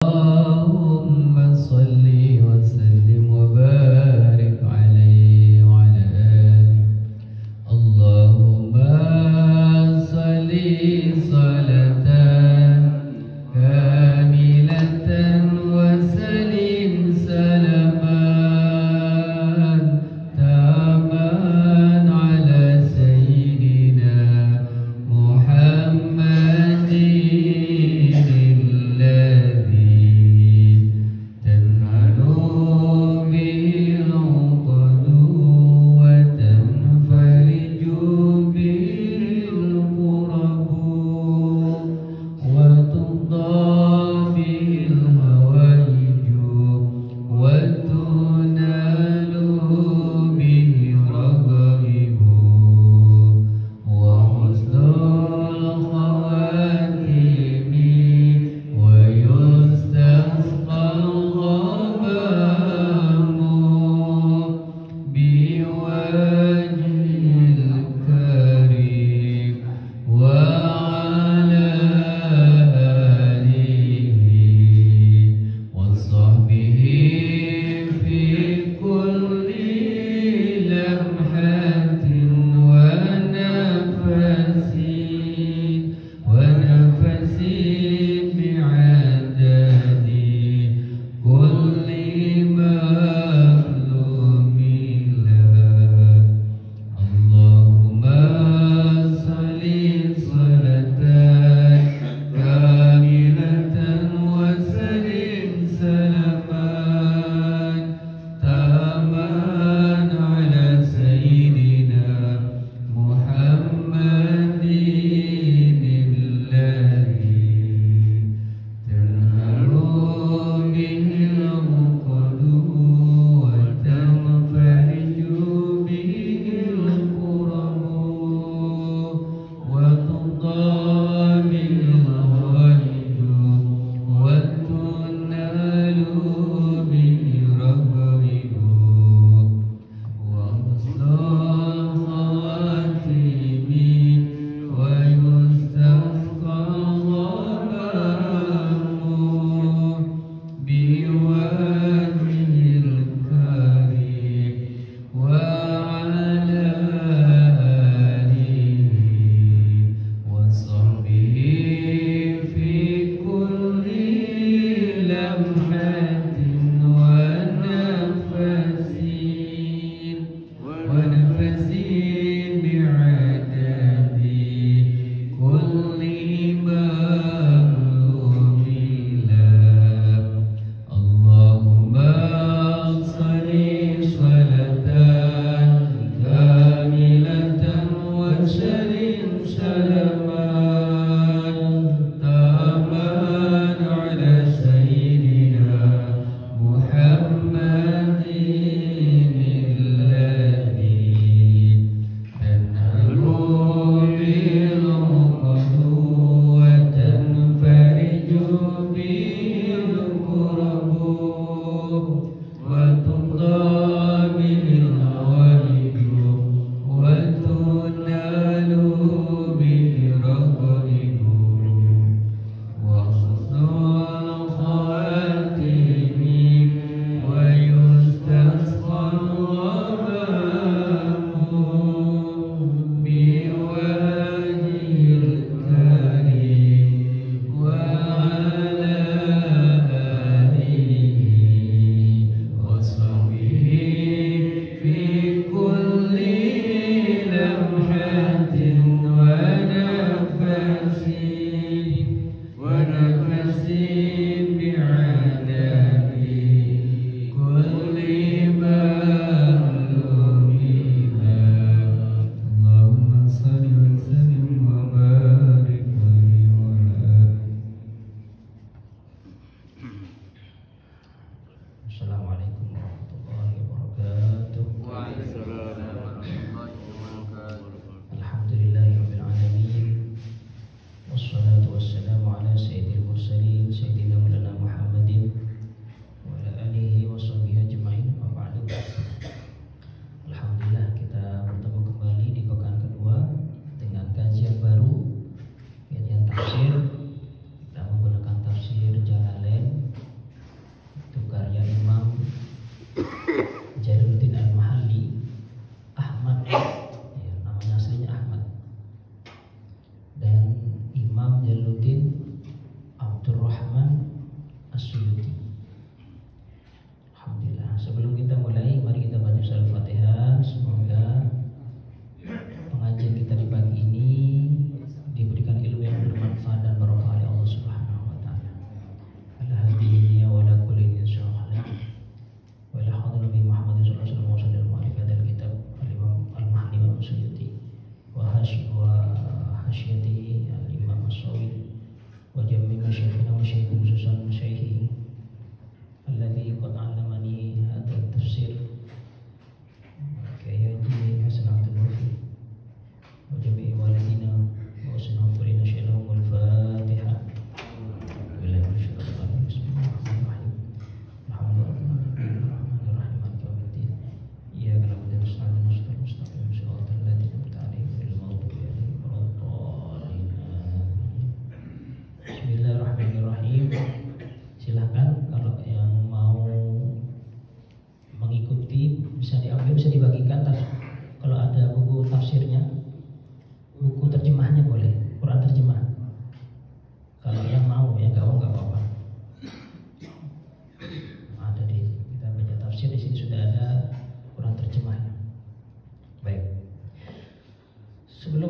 اللهم صل وسلم وبارك عليه وعلى آله. اللهم صل صلاة كاملة وسلم سلاما تاما على سيدنا محمد سلاما تاما على سيدنا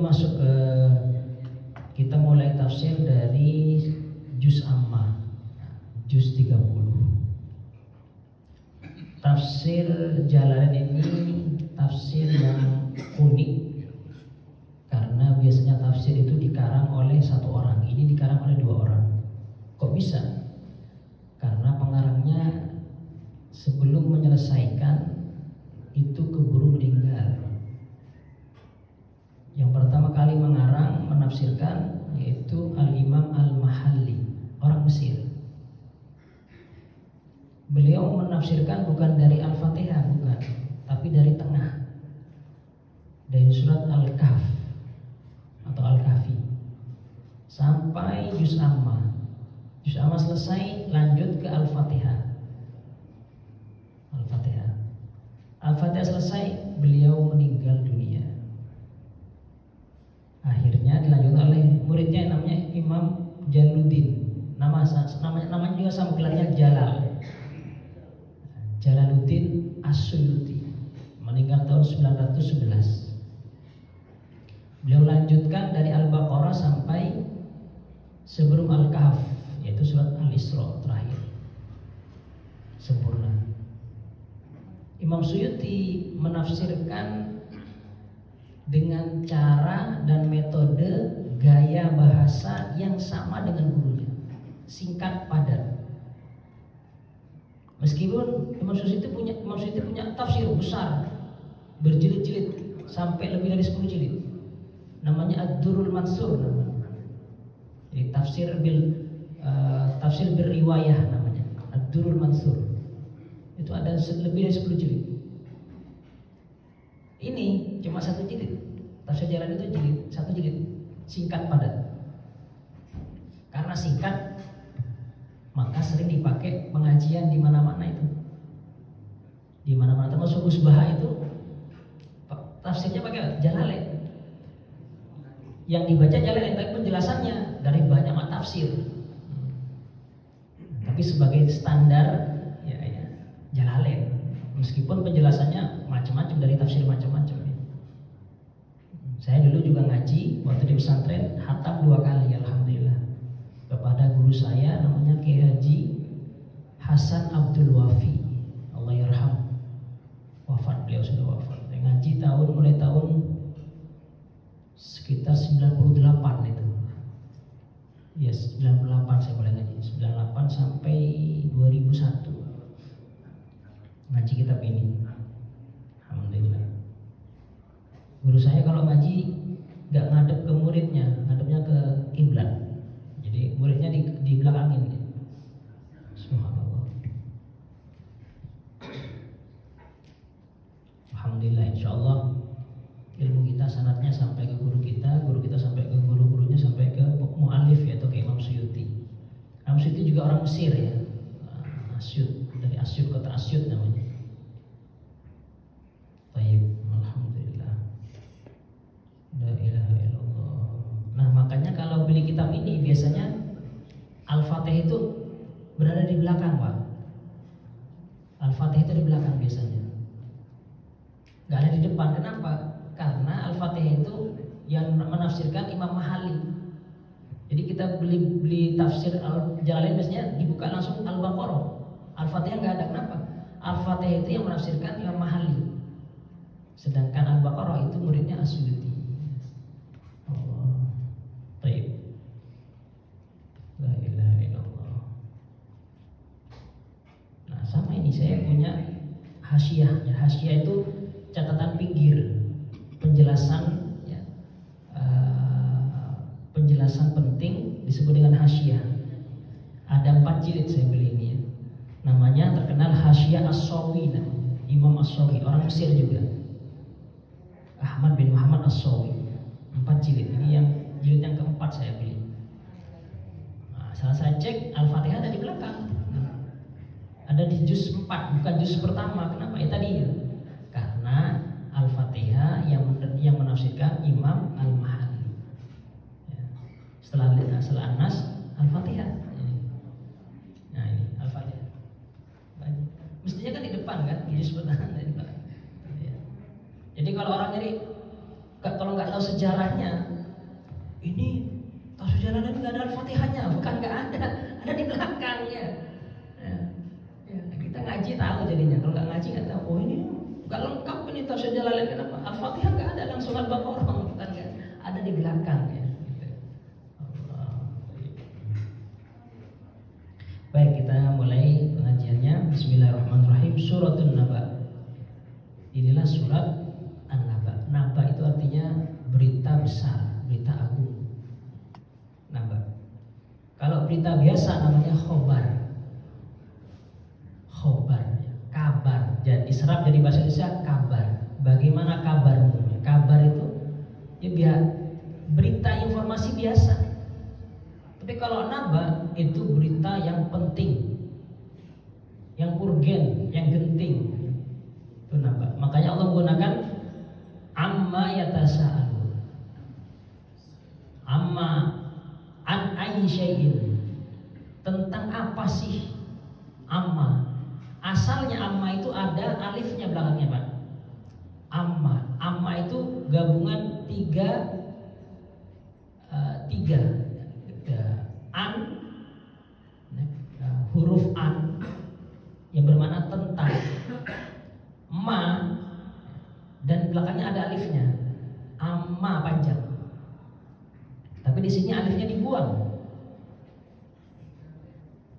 masuk ke kita mulai tafsir dari juz amma, juz 30. Tafsir Jalalain ini tafsir yang unik karena biasanya tafsir itu dikarang oleh satu orang, ini dikarang oleh dua orang. Kok bisa? Karena pengarangnya sebelum menyelesaikan itu keburu meninggal. Yang pertama kali mengarang, menafsirkan yaitu Al-Imam Al-Mahalli, orang Mesir. Beliau menafsirkan bukan dari Al-Fatihah, bukan, tapi dari tengah, dari surat Al-Kahf atau Al-Kahfi sampai juz amma. Juz amma selesai, lanjut ke Al-Fatihah. Al-Fatihah. Al-Fatihah selesai, beliau meninggal dunia. Akhirnya dilanjutkan oleh muridnya namanya Imam Jalaluddin. Namanya juga sama, gelarnya Jalal. Jalaluddin As-Suyuti, meninggal tahun 911. Beliau lanjutkan dari Al-Baqarah sampai sebelum Al-Kahf, yaitu surat Al-Isra terakhir. Sempurna. Imam Suyuti menafsirkan dengan cara dan metode gaya bahasa yang sama dengan gurunya, singkat padat. Meskipun Imam Suyuti punya tafsir besar, berjilid-jilid sampai lebih dari 10 jilid. Namanya Ad-Durrul Mansur namanya. Jadi tafsir berriwayah namanya, Ad-Durrul Mansur. Itu ada lebih dari 10 jilid. Ini cuma 1 jilid. Tafsir Jalan itu jilid, 1 jilid, singkat padat. Karena singkat, maka sering dipakai pengajian di mana-mana itu. Di mana-mana, termasuk Usbah itu tafsirnya pakai Jalalain. Yang dibaca Jalalain, tapi penjelasannya dari banyak tafsir. Tapi sebagai standar ya Jalalain. Meskipun penjelasannya macam-macam, dari tafsir macam-macam. Saya dulu juga ngaji waktu di pesantren, khatam 2 kali alhamdulillah kepada guru saya namanya Kiai Haji Hasan Abdul Wafi, Allah yarham, wafat, beliau sudah wafat. Saya ngaji mulai tahun sekitar 98 itu. Ya 98 saya mulai ngaji, 98 sampai 2001 ngaji kitab ini. Alhamdulillah. Guru saya kalau ngaji nggak ngadep ke muridnya, ngadepnya ke kiblat. Jadi muridnya di belakangin. Subhanallah. Alhamdulillah, insyaallah ilmu kita sanadnya sampai ke guru kita sampai ke guru-gurunya, sampai ke mu'alif yaitu ke Imam Suyuti. Imam Suyuti juga orang Mesir ya. Asyut, dari Asyut, kota Asyut namanya. Baik, alhamdulillah. La ilaha illallah. Nah, makanya kalau beli kitab ini biasanya Al-Fatihah itu berada di belakang, Pak. Al-Fatihah itu di belakang biasanya. Gak ada di depan. Kenapa? Karena Al-Fatihah itu yang menafsirkan Imam Mahalli. Jadi kita beli tafsir Jalalain biasanya dibuka langsung Al-Baqarah. Al-Fatihah nggak ada. Kenapa? Al-Fatihah itu yang menafsirkan Imam Mahalli. Sedangkan Al-Baqarah itu muridnya As-Suyuti. Allah. Baik. La ilaha illallah. Nah, sama ini saya punya hasyiah. Hasyiah itu catatan pinggir, penjelasan ya, penjelasan penting disebut dengan hasyiah. Ada 4 jilid saya beli ini ya. Namanya terkenal Hasyiah As-Sawi, Imam As-Sawi, orang Mesir juga. Ahmad bin Muhammad As-Sawi, 4 jilid. Ini yang jilid yang keempat saya beli. Nah, salah saya cek Al-Fatihah ada di belakang. Ada di juz 4, bukan juz pertama. Kenapa? Ya tadi ya. Karena Al-Fatihah yang menafsirkan Imam Al-Mahalli. Ya. Setelah An-Nas, Al-Fatihah. Nah ini Al-Fatihah. Mestinya kan di depan kan, juz pertama di depan. Ya. Jadi kalau orang nyari, kalau kalau nggak tahu sejarahnya, ini tahu sejarahnya nggak ada Al-Fatihahnya, bukan nggak ada di belakangnya. Ya, kita ngaji tahu jadinya, kalau nggak ngaji nggak tahu. Oh ini nggak lengkap ini tahu sejarahnya kenapa? Al-Fatihah nggak ada, langsung Al-Baqarah kita nggak ada di belakangnya. Baik, kita mulai pengajiannya. Bismillahirrahmanirrahim. Suratun Naba. Inilah surat An-Naba. Naba itu artinya berita besar, berita agung. Naba. Kalau berita biasa namanya khobar. Khobar, kabar. Jadi diserap jadi bahasa Indonesia kabar. Bagaimana kabarmu? Kabar itu ya biar berita informasi biasa. Tapi kalau naba itu berita yang penting, yang urgen, yang genting. Itu naba. Makanya Allah menggunakan amma yatasa'alun. Amma an ayyi syai'in. Tentang apa sih? Amma. Asalnya amma itu ada alifnya belakangnya, Pak. Amma. Amma itu gabungan tiga an, huruf an yang bermakna tentang, ma, dan belakangnya ada alifnya, amma panjang. Tapi di sini alifnya dibuang.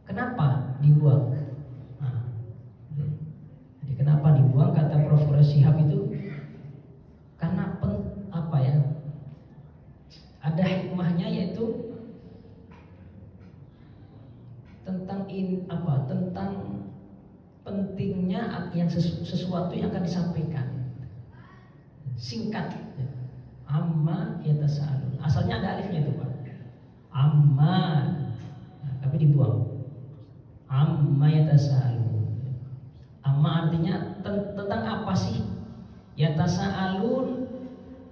Kenapa dibuang? Nah, jadi kenapa dibuang? Kata Prof. Shihab itu karena ada hikmahnya, yaitu tentang pentingnya yang sesuatu yang akan disampaikan. Singkat, amma yatasaalun. Asalnya ada alifnya itu, Pak. Amma, tapi dibuang. Amma yatasaalun. Amma artinya tentang apa sih? Yatasaalun,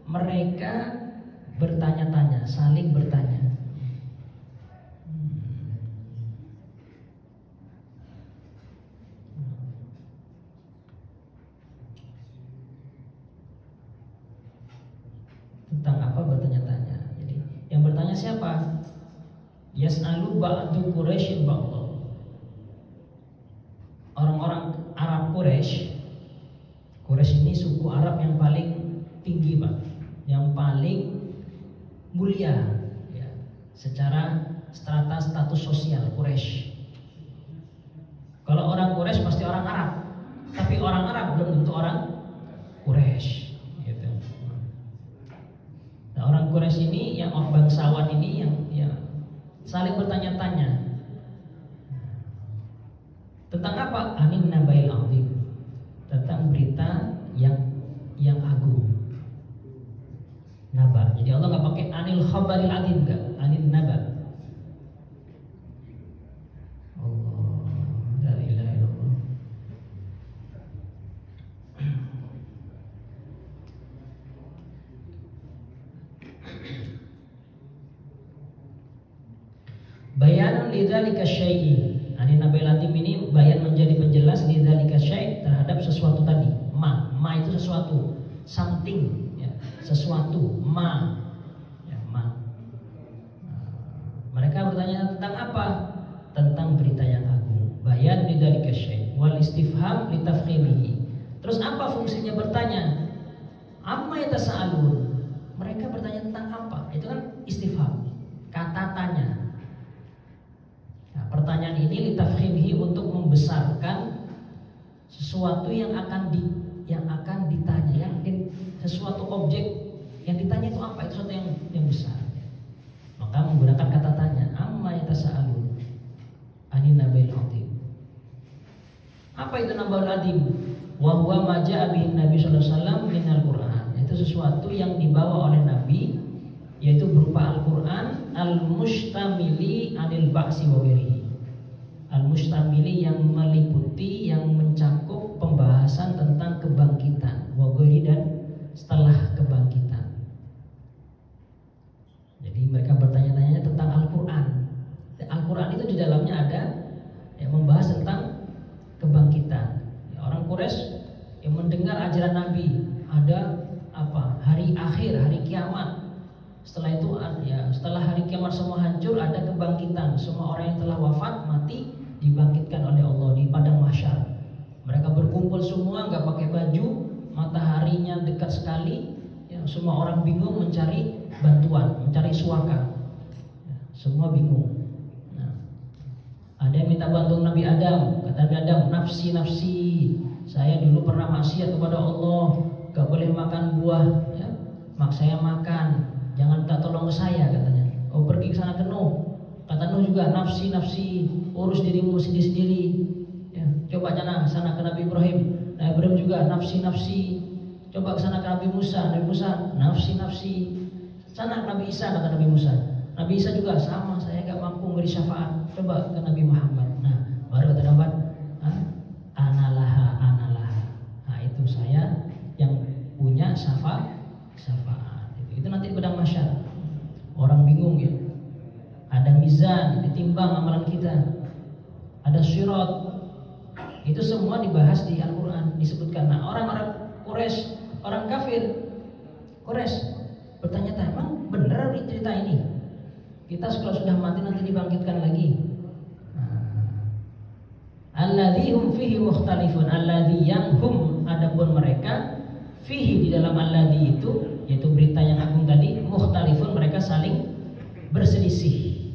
mereka bertanya-tanya, saling bertanya. Tentang apa bertanya-tanya? Jadi yang bertanya siapa? Yas'alu ba'du Quraisy ba'dha. Orang-orang Arab Quraisy. Quraisy ini suku Arab yang paling tinggi, Pak. Yang paling mulia ya, secara strata status sosial Quraisy. Kalau orang Quraisy pasti orang Arab, tapi orang Arab belum tentu orang Quraisy. Gitu. Nah, orang Quraisy ini yang orang bangsawan ini yang saling bertanya-tanya tentang apa? Anin nabail azim, tentang berita yang agung. Naba. Jadi Allah nggak pakai anil khabaril azim, enggak, anil naba. Allah, la ilaha illallah. Bayanun lidzalika syai'i. Anil nabail azim ini bayan menjadi penjelas lidzalika syai' terhadap sesuatu tadi. Ma itu sesuatu, something. Sesuatu, ma. Mereka bertanya tentang apa? Tentang berita yang agung. Bayan lidzalika syai' wal istifham litafkhimihi. Terus apa fungsinya bertanya? Amma yatasaalun. Mereka bertanya tentang apa? Itu kan istifham, kata tanya. Nah, pertanyaan ini litafkhimihi untuk membesarkan sesuatu yang akan ditanya, sesuatu objek yang ditanya itu apa? Itu sesuatu yang besar. Maka menggunakan kata tanya, amma yatasaalun anin nabail azim. Apa itu nabail azim? Wa huwa ma jaa bihi Nabi sallallahu alaihi wasallam minal Qur'an. Itu sesuatu yang dibawa oleh Nabi, yaitu berupa Al-Qur'an al-mustamili anil ba'si wa ghairihi. Al-mustamili yang meliputi, yang mencakup pembahasan tentang kebangkitan, wa ghairi, dan setelah kebangkitan. Jadi mereka bertanya-tanya tentang Al-Quran. Al-Quran itu di dalamnya ada membahas tentang kebangkitan. Orang Quraisy yang mendengar ajaran Nabi, ada hari akhir, hari kiamat. Setelah itu ya, setelah hari kiamat semua hancur, ada kebangkitan. Semua orang yang telah wafat mati dibangkitkan oleh Allah di padang mahsyar. Mereka berkumpul semua, nggak pakai baju, mataharinya dekat sekali. Ya, semua orang bingung mencari bantuan, mencari suaka. Ya, semua bingung. Nah, ada yang minta bantuan Nabi Adam. Kata Nabi Adam, nafsi nafsi. Saya dulu pernah maksiat kepada Allah, gak boleh makan buah. Ya, saya makan. Jangan minta tolong ke saya, katanya. Kau pergi ke sana ke Nuh. Kata Nuh juga, nafsi nafsi, urus dirimu sendiri-sendiri. Ya, coba sana ke Nabi Ibrahim. Nabi Ibrahim juga nafsi nafsi. Coba ke sana ke Nabi Musa. Nabi Musa nafsi nafsi. Sana ke Nabi Isa, kata Nabi Musa. Nabi Isa juga sama, saya gak mampu beri syafaat. Coba ke Nabi Muhammad. Nah, baru kata dapat analaha. Nah, itu saya yang punya syafaat. Itu nanti di padang mahsyar. Orang bingung ya. Ada mizan, ditimbang amalan kita. Ada syirat. Itu semua dibahas di Al-Qur'an, disebutkan. Nah, orang-orang Quraisy, orang kafir Quraisy bertanya, emang benar cerita ini? Kita kalau sudah mati nanti dibangkitkan lagi. Alladzi hum fihi mukhtalifun, alladzi yang hum, adapun mereka fihi, di dalam alladzi itu, yaitu berita yang agung tadi, mukhtalifun, mereka saling berselisih.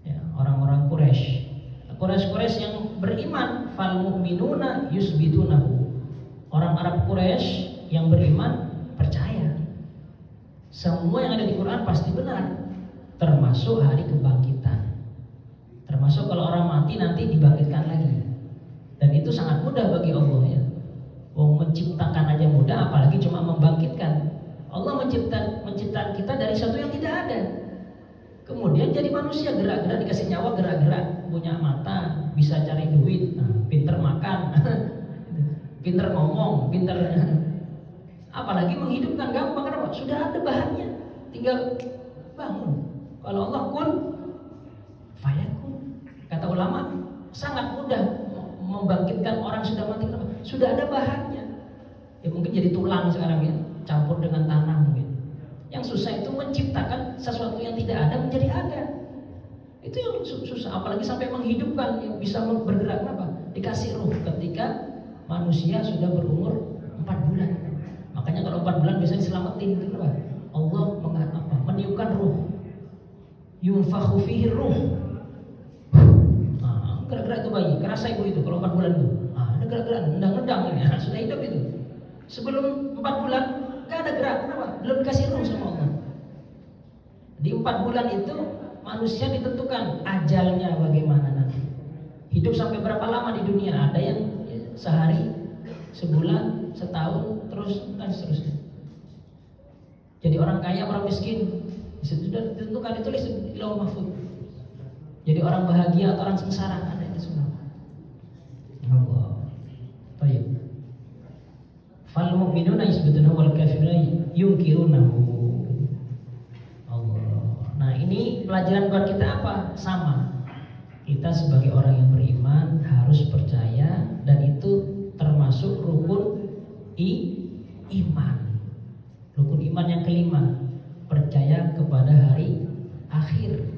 Ya, orang-orang Quraisy yang beriman, fal mu'minuna yusbitunahu. Orang Arab Quraisy yang beriman percaya semua yang ada di Quran pasti benar, termasuk hari kebangkitan. Termasuk kalau orang mati nanti dibangkitkan lagi. Dan itu sangat mudah bagi Allah ya. Menciptakan aja mudah, apalagi cuma membangkitkan. Allah menciptakan kita dari sesuatu yang tidak ada. Kemudian jadi manusia, gerak-gerak, dikasih nyawa, gerak-gerak, punya mata, bisa cari duit, pinter makan, pinter ngomong, pinter apalagi menghidupkan, gampang. Kenapa? Sudah ada bahannya, tinggal bangun. Kalau Allah kun fayakun. Kata ulama, sangat mudah membangkitkan orang sudah mati. Sudah ada bahannya. Ya mungkin jadi tulang sekarang ya, campur dengan tanah mungkin. Yang susah itu menciptakan sesuatu yang tidak ada menjadi ada. Itu yang susah. Apalagi sampai menghidupkan, yang bisa bergerak. Kenapa? Dikasih ruh ketika manusia sudah berumur 4 bulan. Makanya kalau 4 bulan bisa diselamatin. Kenapa? Allah meniupkan ruh. Yunfakhu fihi ruh. Gerak-gerak itu bayi, kerasa ibu itu kalau 4 bulan itu. Ada gerak-gerak, nendang-nendang ini, sudah hidup itu. Sebelum 4 bulan gak ada gerak, kenapa? Belum dikasih ruh sama Allah. Di 4 bulan itu manusia ditentukan ajalnya bagaimana nanti. Hidup sampai berapa lama di dunia? Ada yang sehari, sebulan, setahun, terus dan seterusnya. Jadi orang kaya, orang miskin, sudah ditentukan, ditulis di Lauhul Mahfuz. Jadi orang bahagia atau orang sengsara, ada itu semua. Allah. Baik. Fal mu'minuna yusbitunahu wal kafiruna yunkirunahu. Allah. Nah, ini pelajaran buat kita apa? Sama. Kita sebagai orang yang beriman harus percaya, dan itu termasuk rukun iman. Rukun iman yang kelima, percaya kepada hari akhir.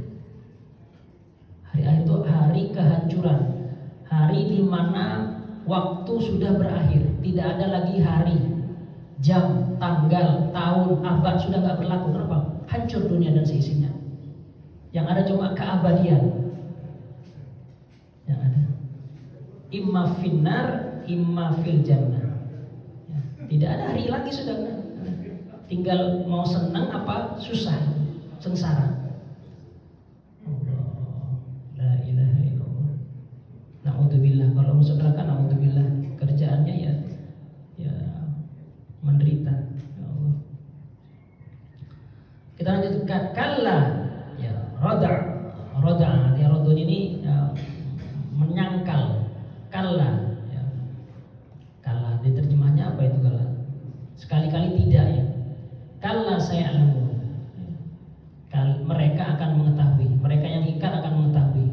Hari akhir itu hari kehancuran, hari di mana waktu sudah berakhir, tidak ada lagi hari, jam, tanggal, tahun, abad sudah nggak berlaku. Kenapa? Hancur dunia dan seisinya. Yang ada cuma keabadian. Yang ada imma finnar, imma fil jannah. Ya, tidak ada hari lagi sudah. Tinggal mau senang apa susah, sengsara. Na'udzubillah, kalau masuk neraka na'udzubillah, kerjaannya ya menderita. Ya Allah. Kita lanjutkan, kalla ya roda ya, rodun ini ya, menyangkal. Kalla ya. Kalla diterjemahnya apa itu kalla? Sekali-kali tidak ya. Kalla saya alamu. Mereka akan mengetahui, mereka yang ingkar akan mengetahui.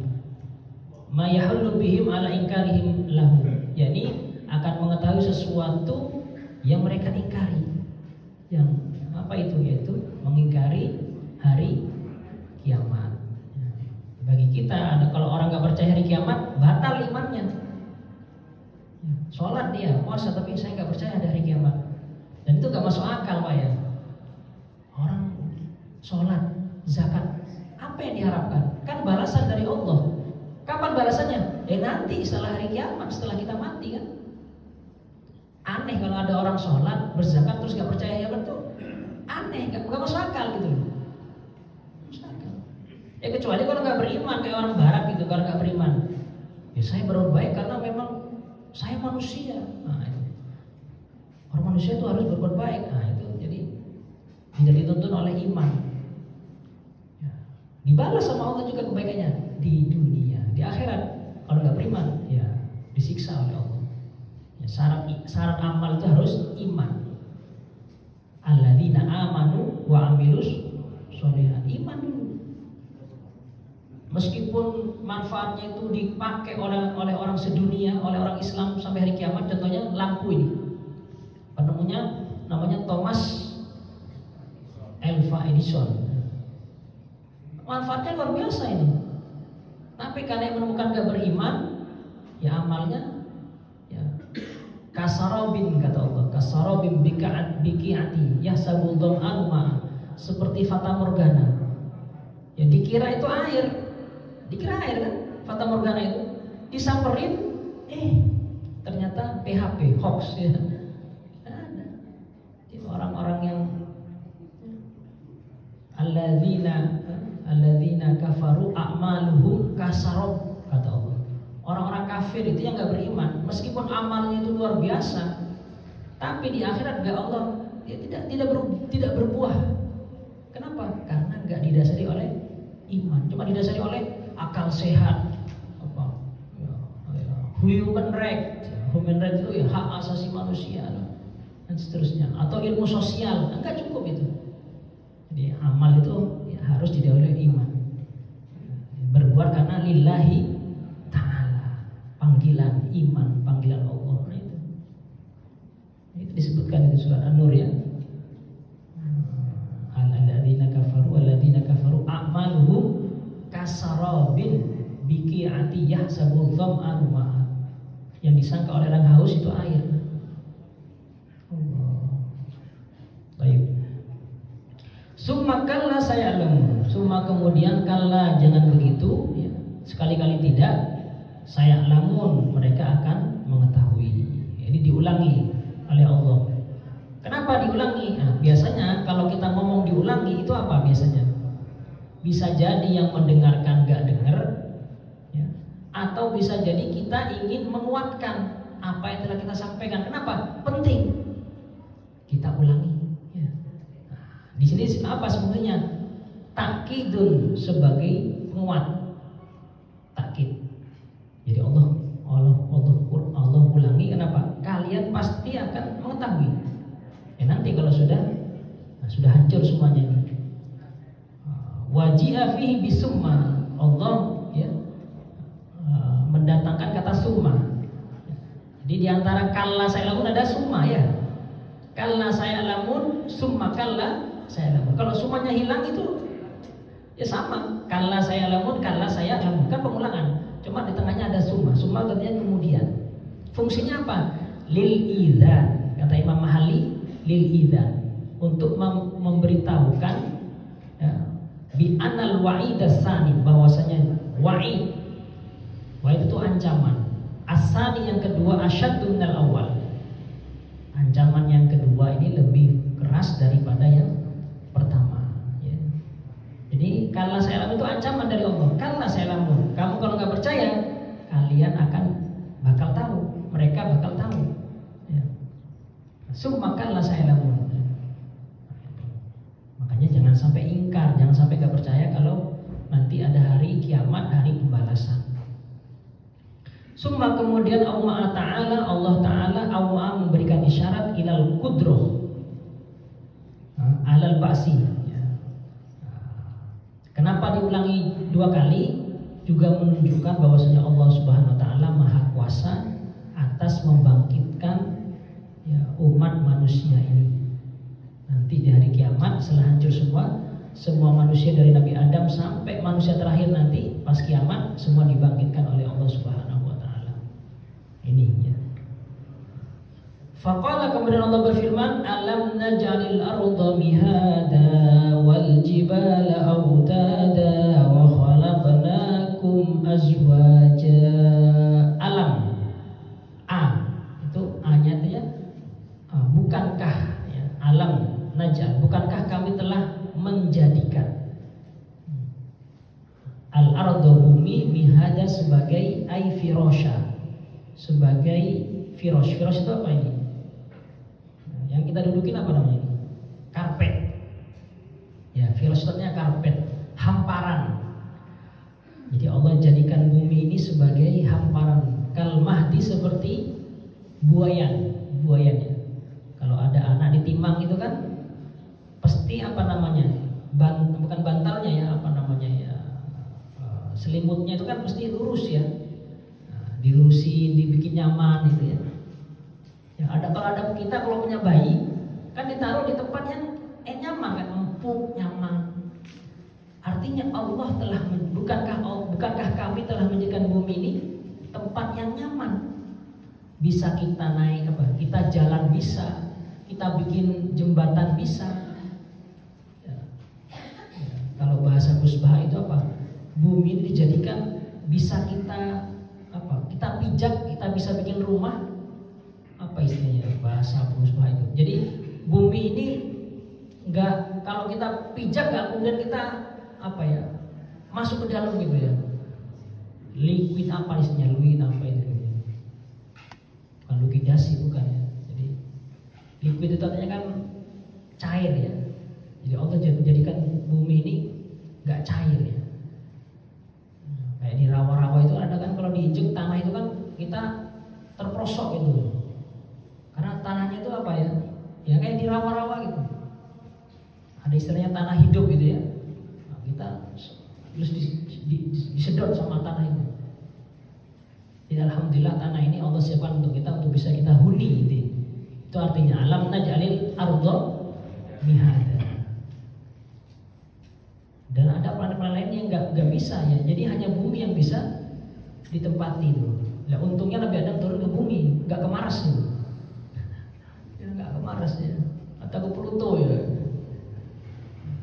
Ma yahullu bihim ala inkarihim lahu, yakni akan mengetahui sesuatu yang mereka ingkari. Yang apa itu? Yaitu mengingkari hari kiamat. Bagi kita ada, kalau orang nggak percaya hari kiamat, batal imannya. Sholat dia, puasa, tapi saya nggak percaya ada hari kiamat. Dan itu nggak masuk akal, Pak ya. Orang sholat, zakat, apa yang diharapkan? Kan balasan dari Allah. Kapan balasannya? Nanti setelah hari kiamat, setelah kita mati kan. Aneh kalau ada orang sholat, berzakat terus nggak percaya ya betul. Aneh, nggak masuk akal gitu. Ya kecuali kalau nggak beriman kayak orang barat gitu, kalau nggak beriman, ya saya berbuat baik karena memang saya manusia. Nah, itu. Orang manusia itu harus berbuat baik. Nah itu jadi tidak dituntun oleh iman. Ya. Dibalas sama Allah juga kebaikannya di dunia, di akhirat. Kalau nggak beriman, ya disiksa oleh Allah. Ya, syarat amal itu harus iman. Alladzina amanu wa amilus sholihat. Iman dulu. Meskipun manfaatnya itu dipakai oleh orang sedunia, oleh orang Islam sampai hari kiamat, contohnya lampu ini. Penemunya namanya Thomas Alva Edison. Manfaatnya luar biasa ini. Tapi karena yang menemukan gak beriman, ya amalnya ya kasarobin, kata Allah, kasarobin biki'ati yahsabul dhama'anu ma'a, seperti fata morgana. Ya dikira itu air. Dikira air kan, fata morgana itu disamperin, ternyata PHP, hoax ya. Ada orang-orang yang alladzina kafaru a'maluhum kasarob, kata Allah. Orang-orang kafir itu yang nggak beriman, meskipun amalnya itu luar biasa, tapi di akhirat nggak Allah, dia tidak berbuah. Kenapa? Karena nggak didasari oleh iman, cuma didasari oleh akal sehat, human right itu ya hak asasi manusia dan seterusnya, atau ilmu sosial, enggak cukup itu. Jadi amal itu ya, harus didahului iman, berbuat karena lillahi ta'ala, panggilan iman, panggilan Allah. Nah, itu disebutkan di surat An-Nur ya. Alladzina kafaru a'maluhum kasarabin biqi'ati yahsabul dhama'anu ma'a. Yang disangka oleh orang haus itu air. Allah. Baik. Summa kalla saya'lamun. Summa kemudian kalla, jangan begitu ya. Sekali-kali tidak, saya'lamun, mereka akan mengetahui. Ini diulangi oleh Allah. Kenapa diulangi? Nah, biasanya kalau kita ngomong diulangi itu apa biasanya? Bisa jadi yang mendengarkan gak dengar, ya. Atau bisa jadi kita ingin menguatkan apa yang telah kita sampaikan. Kenapa? Penting kita ulangi. Ya. Nah, di sini apa sebetulnya? Takkidun, sebagai penguat. Takkid. Jadi Allah ulangi. Kenapa? Kalian pasti akan mengetahui. Ya nanti kalau sudah hancur semuanya ini. Waji'a fihi bisumma, Allah ya mendatangkan kata summa. Jadi diantara kalla sayalamun ada summa ya. Kalla sayalamun, summa kalla sayalamun. Kalau summanya hilang itu ya sama. Kalla sayalamun, kalla sayalamun, kan pengulangan. Cuma di tengahnya ada summa. Summa artinya kemudian. Fungsinya apa? Lil idzan. Kata Imam Mahali, lil idzan, untuk memberitahukan ya, bi anal wa'id as-sani, bahwasanya wa'id itu ancaman. As-sani yang kedua asyaddu minal awal. Ancaman yang kedua ini lebih keras daripada yang pertama ya. Jadi kalla sayalamun itu ancaman dari Allah. Kalla sayalamun, kamu kalau nggak percaya, kalian akan bakal tahu, mereka bakal tahu ya. Summa kalla sayalamun. Makanya jangan sampai ingkar, jangan sampai gak percaya kalau nanti ada hari kiamat, hari pembalasan. Summa kemudian Allah Ta'ala memberikan isyarat ilal kudroh alal ba'si ya. Kenapa diulangi dua kali? Juga menunjukkan bahwasanya Allah Subhanahu Wa Ta'ala Maha Kuasa atas membangkitkan ya, umat manusia ini kiamat, setelah hancur semua manusia dari Nabi Adam sampai manusia terakhir nanti pas kiamat semua dibangkitkan oleh Allah Subhanahu wa taala. Ini ya. Faqala, kemudian Allah berfirman, alam naj'alil arda mihada wal jibala autada wa khalaqnakum azwaja. Alam, itu A-nya itu ya, bukankah ya, alam naj'al, bukankah kami telah menjadikan al-arda, bumi, mihada sebagai ay firasha, sebagai firosh. Firosh itu apa ini? Yang kita dudukin apa namanya ini? Karpet. Ya, firosh itu artinya karpet, hamparan. Jadi Allah jadikan bumi ini sebagai hamparan. Kal mahdi, seperti buayanya. Kalau ada anak ditimang itu kan pasti apa namanya? Bukan bantalnya ya, apa namanya ya? Selimutnya itu kan pasti lurus ya. Dilurusin, dibikin nyaman gitu ya. Ya ada, kalau ada kita kalau punya bayi kan ditaruh di tempat yang nyaman kan, empuk, nyaman. Artinya Allah telah bukankah kami telah menjadikan bumi ini tempat yang nyaman. Bisa kita naik apa? Kita jalan bisa, kita bikin jembatan bisa. Ya. Kalau bahasa Gus Baha itu apa? Bumi ini dijadikan bisa kita apa? Kita pijak, kita bisa bikin rumah. Apa istilahnya bahasa Gus Baha itu? Jadi bumi ini enggak, kalau kita pijak enggak kemudian kita apa ya? Masuk ke dalam gitu ya. Liquid apa istilahnya? Liquid apa itu? Bukan lukidasi, bukan ya. Jadi liquid itu artinya kan cair ya. Jadi Allah jadikan bumi ini enggak cair ya. Kayak di rawa-rawa itu ada kan, kalau diinjek tanah itu kan kita terprosok gitu. Karena tanahnya itu apa ya? Ya kayak di rawa-rawa gitu. Ada istilahnya tanah hidup gitu ya. Nah, kita terus disedot sama tanah itu. Jadi alhamdulillah tanah ini Allah siapkan untuk kita, untuk bisa kita huni gitu. Itu artinya alam naj'alil arda mihada. Dan ada planet-planet lain yang nggak bisa ya. Jadi hanya bumi yang bisa ditempati itu. Nah, untungnya Nabi Adam turun ke bumi, nggak ke Mars itu. Ya, nggak ke Mars ya. Atau ke Pluto ya.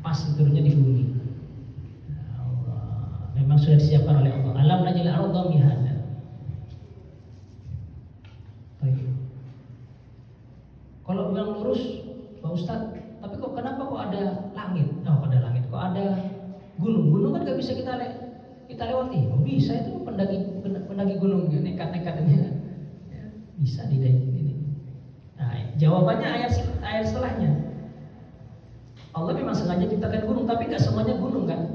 Pas turunnya di bumi. Allah. Memang sudah disiapkan oleh Allah. Alam naj'alil arda mihada. Kalau bilang lurus, Pak Ustadz, tapi kok kenapa kok ada langit? Oh, ada langit. Kok ada gunung? Gunung kan nggak bisa kita lewati. Oh, bisa itu pendaki gunung ya, nekat-nekatnya. Ya, bisa ini. Nah, jawabannya ayat setelahnya. Allah memang sengaja ciptakan gunung, tapi nggak semuanya gunung kan.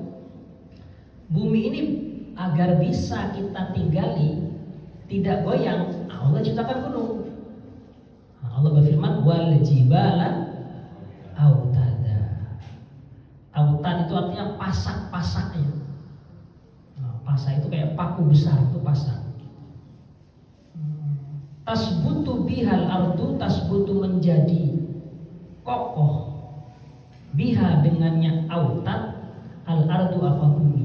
Bumi ini agar bisa kita tinggali, tidak goyang, Allah ciptakan gunung. Allah berfirman wal jibala autada. Autad itu artinya pasak-pasak ya. Nah, pasak itu kayak paku besar, itu pasak. Tasbutu bihal ardu, tasbutu menjadi kokoh. Biha dengannya autad, al ardu apa bumi.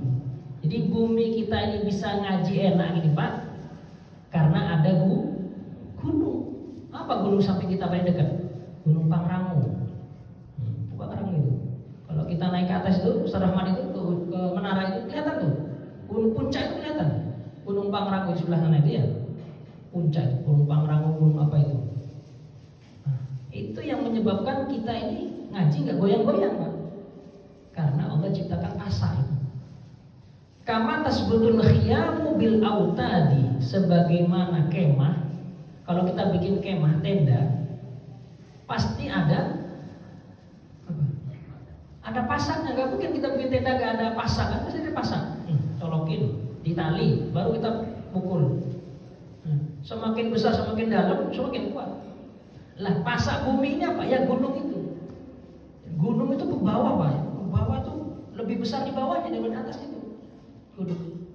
Jadi bumi kita ini bisa ngaji enak gini Pak, karena ada gunung. Apa gunung samping kita paling dekat? Gunung Pangrango. Bukan Pangrango itu. Kalau kita naik ke atas itu, Ustaz Rahman itu ke menara itu kelihatan tuh. Gunung puncak itu kelihatan. Gunung Pangrango di sebelah sana itu ya. Puncak, Gunung Pangrango, gunung apa itu? Nah, itu yang menyebabkan kita ini ngaji nggak goyang-goyang Pak. Karena Allah ciptakan pasak itu. Kama tasbudul khiyamu bil autadi, sebagaimana kemah. Kalau kita bikin kemah tenda, pasti ada pasaknya. Gak mungkin kita bikin tenda gak ada pasak, kan pasti ada pasak. Colokin di tali, baru kita pukul. Semakin besar, semakin dalam, semakin kuat. Lah pasak bumi ini apa? Ya gunung itu. Gunung itu ke bawah Pak. Ke bawah tuh lebih besar di bawahnya daripada atas itu. Gunung.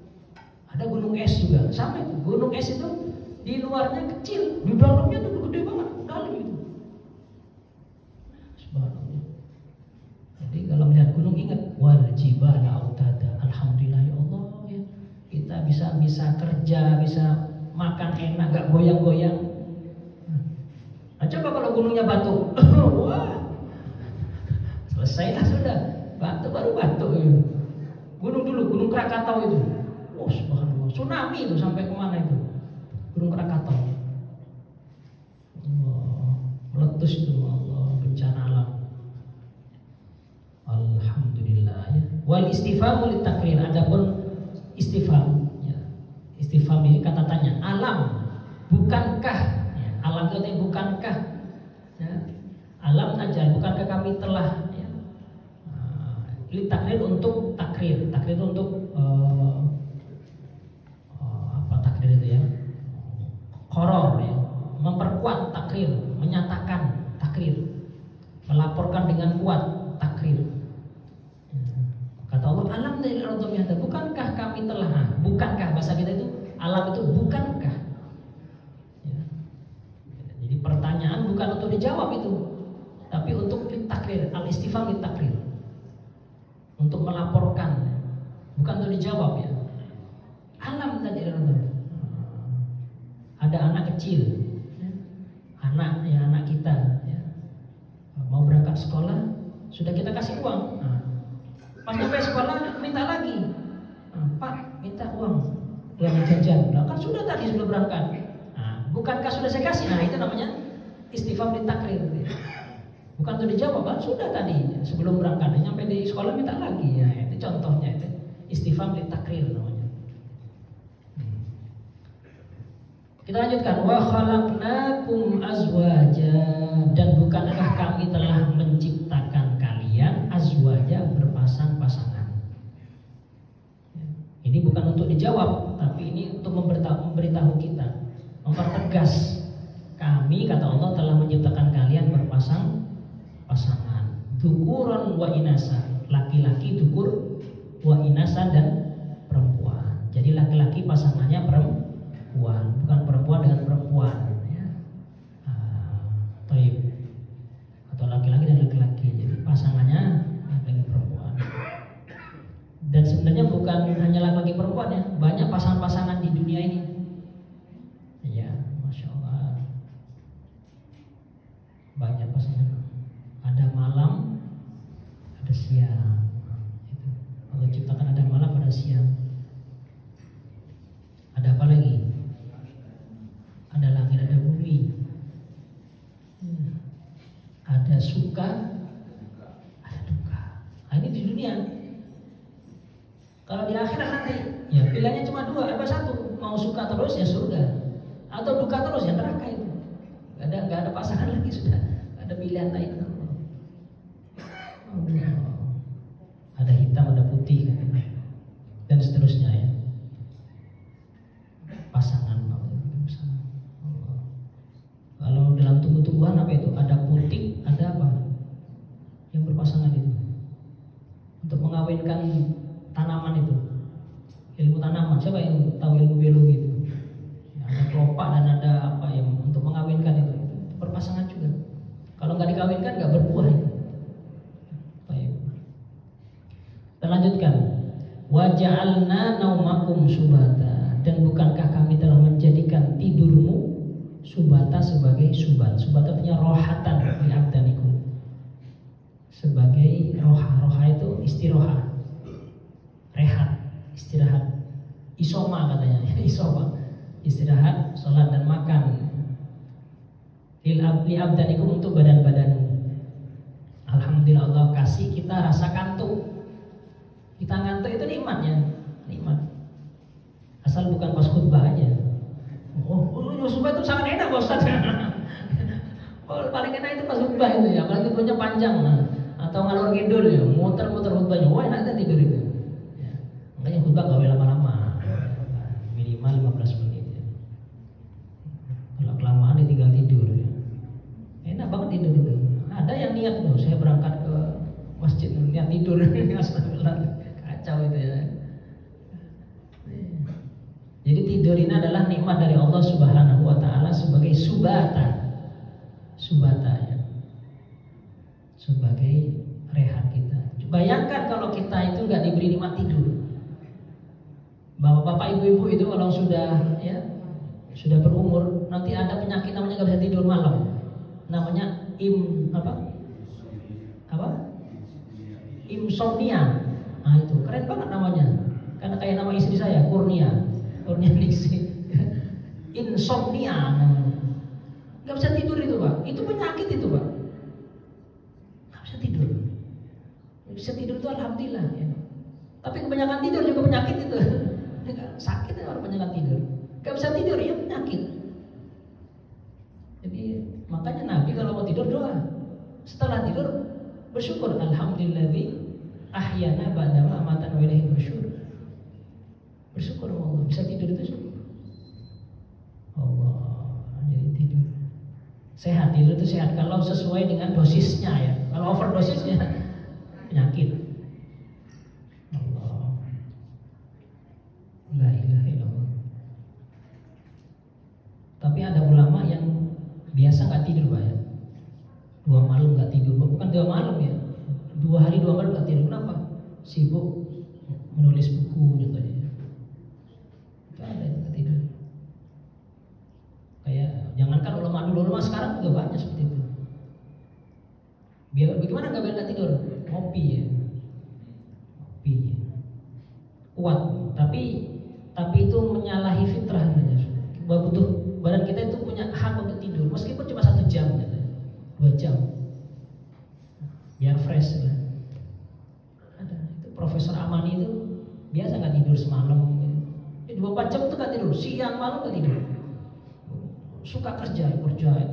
Ada gunung es juga, sama itu. Gunung es itu di luarnya kecil, di dalamnya tuh gede banget, dalam itu. Subhanallah. jibala autada. Alhamdulillah ya Allah ya. Kita bisa kerja, bisa makan enak, gak goyang-goyang. Nah, coba kalau gunungnya batu. Wah. Selesailah sudah. Batu baru batu. Gunung dulu, Gunung Krakatau itu. Oh, subhanallah. Tsunami itu sampai kemana itu? Gunung Krakatau. Allah, meletus itu Allah, bencana alam. Alhamdulillah ya. Wal istifhamu litakrir. Adapun istifham ya. Istifham ini kata tanya. Alam, bukankah ya. Alam itu artinya bukankah ya. Alam najal, bukankah kami telah ya. Litakrir untuk takrir. Takrir itu untuk apa takrir itu ya? Qoror ya. Memperkuat takrir, menyatakan takrir, melaporkan dengan kuat takrir. Kata Allah, alam dari ardomiyata, bukankah kami telah, bukankah bahasa kita itu alam itu bukankah? Ya. Jadi pertanyaan bukan untuk dijawab itu, tapi untuk takrir, al istifham takrir, untuk melaporkan, bukan untuk dijawab ya. Alam tadi ada anak kecil, anak kita ya. Mau berangkat sekolah, sudah kita kasih uang. Pas sampai sekolah minta lagi, Pak minta uang jajan. Nah, kan sudah tadi sebelum berangkat. Bukankah sudah saya kasih? Nah itu namanya istifham litakrir. Bukan untuk dijawab, kan sudah tadi sebelum berangkat. Sampai di sekolah minta lagi. Ya itu contohnya itu istifham litakrir namanya. Kita lanjutkan, wa khalaqnakum azwaja, dan bukankah kami telah menciptakan kalian azwaja, berpasang-pasangan. Ini bukan untuk dijawab, tapi ini untuk memberitahu kita, mempertegas. Kami kata Allah telah menciptakan kalian berpasang-pasangan, dukuron wa inasa, laki-laki dukur wa inasa dan perempuan. Jadi laki-laki pasangannya perempuan, bukan perempuan dengan perempuan ya. Taib. Atau laki-laki dan laki-laki. Jadi pasangannya laki-laki perempuan. Dan sebenarnya bukan hanya laki-laki perempuan ya, banyak pasangan-pasangan di dunia ini. Ya, masya Allah. Banyak pasangan. Ada malam, ada siang. Itu. Allah ciptakan ada malam, ada siang. Ada apa lagi? Ada langit, ada bumi. Ada suka, ada duka. Nah, ini di dunia. Kalau di akhirat nanti, ya pilihannya cuma dua, apa satu, mau suka terus ya surga, atau duka terus ya neraka itu. Gak ada pasangan lagi sudah, gak ada pilihan lain. Ada hitam, ada putih, dan seterusnya ya. Pasangan. Kalau dalam tumbuh-tumbuhan apa itu? Ada putik, ada apa? Yang berpasangan itu untuk mengawinkan tanaman itu. Ilmu tanaman, siapa yang tahu ilmu biologi itu? Ya, ada kelopak dan ada apa yang untuk mengawinkan itu berpasangan juga. Kalau nggak dikawinkan nggak berbuah itu. Baik. Kita lanjutkan. Wa ja'alna naumakum subata, dan bukankah kami telah menjadikan tidurmu subata sebagai subat. Subat artinya rohatan li abdanikum, sebagai roha itu istirahat, rehat, istirahat. Isoma katanya, isoma, istirahat, sholat dan makan. Li abdanikum, untuk badan-badanmu. Alhamdulillah Allah kasih kita rasa kantuk. Kita ngantuk itu nikmatnya, nikmat. Asal bukan pas khutbah aja. Khutbah itu sangat enak Pak Ustaz. Paling enak itu pas khutbah itu ya, apalagi khutbahnya panjang atau ngalor ngidul ya, muter-muter khutbahnya. Wah enak tidur itu. Ya. Makanya khutbah gak boleh lama-lama, minimal 15 menit ya. Kalau kelamaan tinggal tidur ya. Enak banget tidur itu. Ada yang niat tuh, saya berangkat ke masjid niat tidur. Kacau itu ya. Jadi tidur ini adalah nikmat dari Allah Subhanahu wa taala sebagai subata. Subata ya. Sebagai rehat kita. Bayangkan kalau kita itu nggak diberi nikmat tidur. Bapak-bapak, ibu-ibu itu kalau sudah berumur, nanti ada penyakit namanya nggak bisa tidur malam. Namanya insomnia. Nah itu keren banget namanya. Karena kayak nama istri saya, Kurnia Nixi. Insomnia namanya. Nggak bisa tidur itu Pak. Itu penyakit itu Pak. Nggak bisa tidur. Bisa tidur itu alhamdulillah ya. Tapi kebanyakan tidur juga penyakit itu. Sakit ya orang kebanyakan tidur. Nggak bisa tidur ya penyakit. Jadi makanya Nabi kalau mau tidur doa. Setelah tidur bersyukur, alhamdulilladzi ahyana ba'dama amatan wa ilaihi nusyur. Bersyukur Allah bisa tidur itu syukur. Allah jadi tidur. Sehat, tidur itu sehat kalau sesuai dengan dosisnya ya. Kalau overdosisnya penyakit. Allah. La ilaha illallah. Tapi ada ulama yang biasa nggak tidur Pak ya. 2 malam nggak tidur, bukan 2 malam ya. 2 hari 2 malam nggak tidur. Kenapa? Sibuk menulis buku contohnya. Itu ada yang nggak tidur. Kayak jangankan ulama dulu, ulama sekarang juga banyak seperti itu. Biar bagaimana nggak tidur? Ngopi ya. Ngopi. Kuat, tapi itu menyalahi fitrah namanya. Butuh badan kita itu punya hak untuk tidur, meskipun cuma 1 jam, 2 jam, biar fresh ya. Ada itu Profesor Amani itu biasa nggak tidur semalam, 24 jam itu nggak tidur, siang malam nggak tidur, suka kerja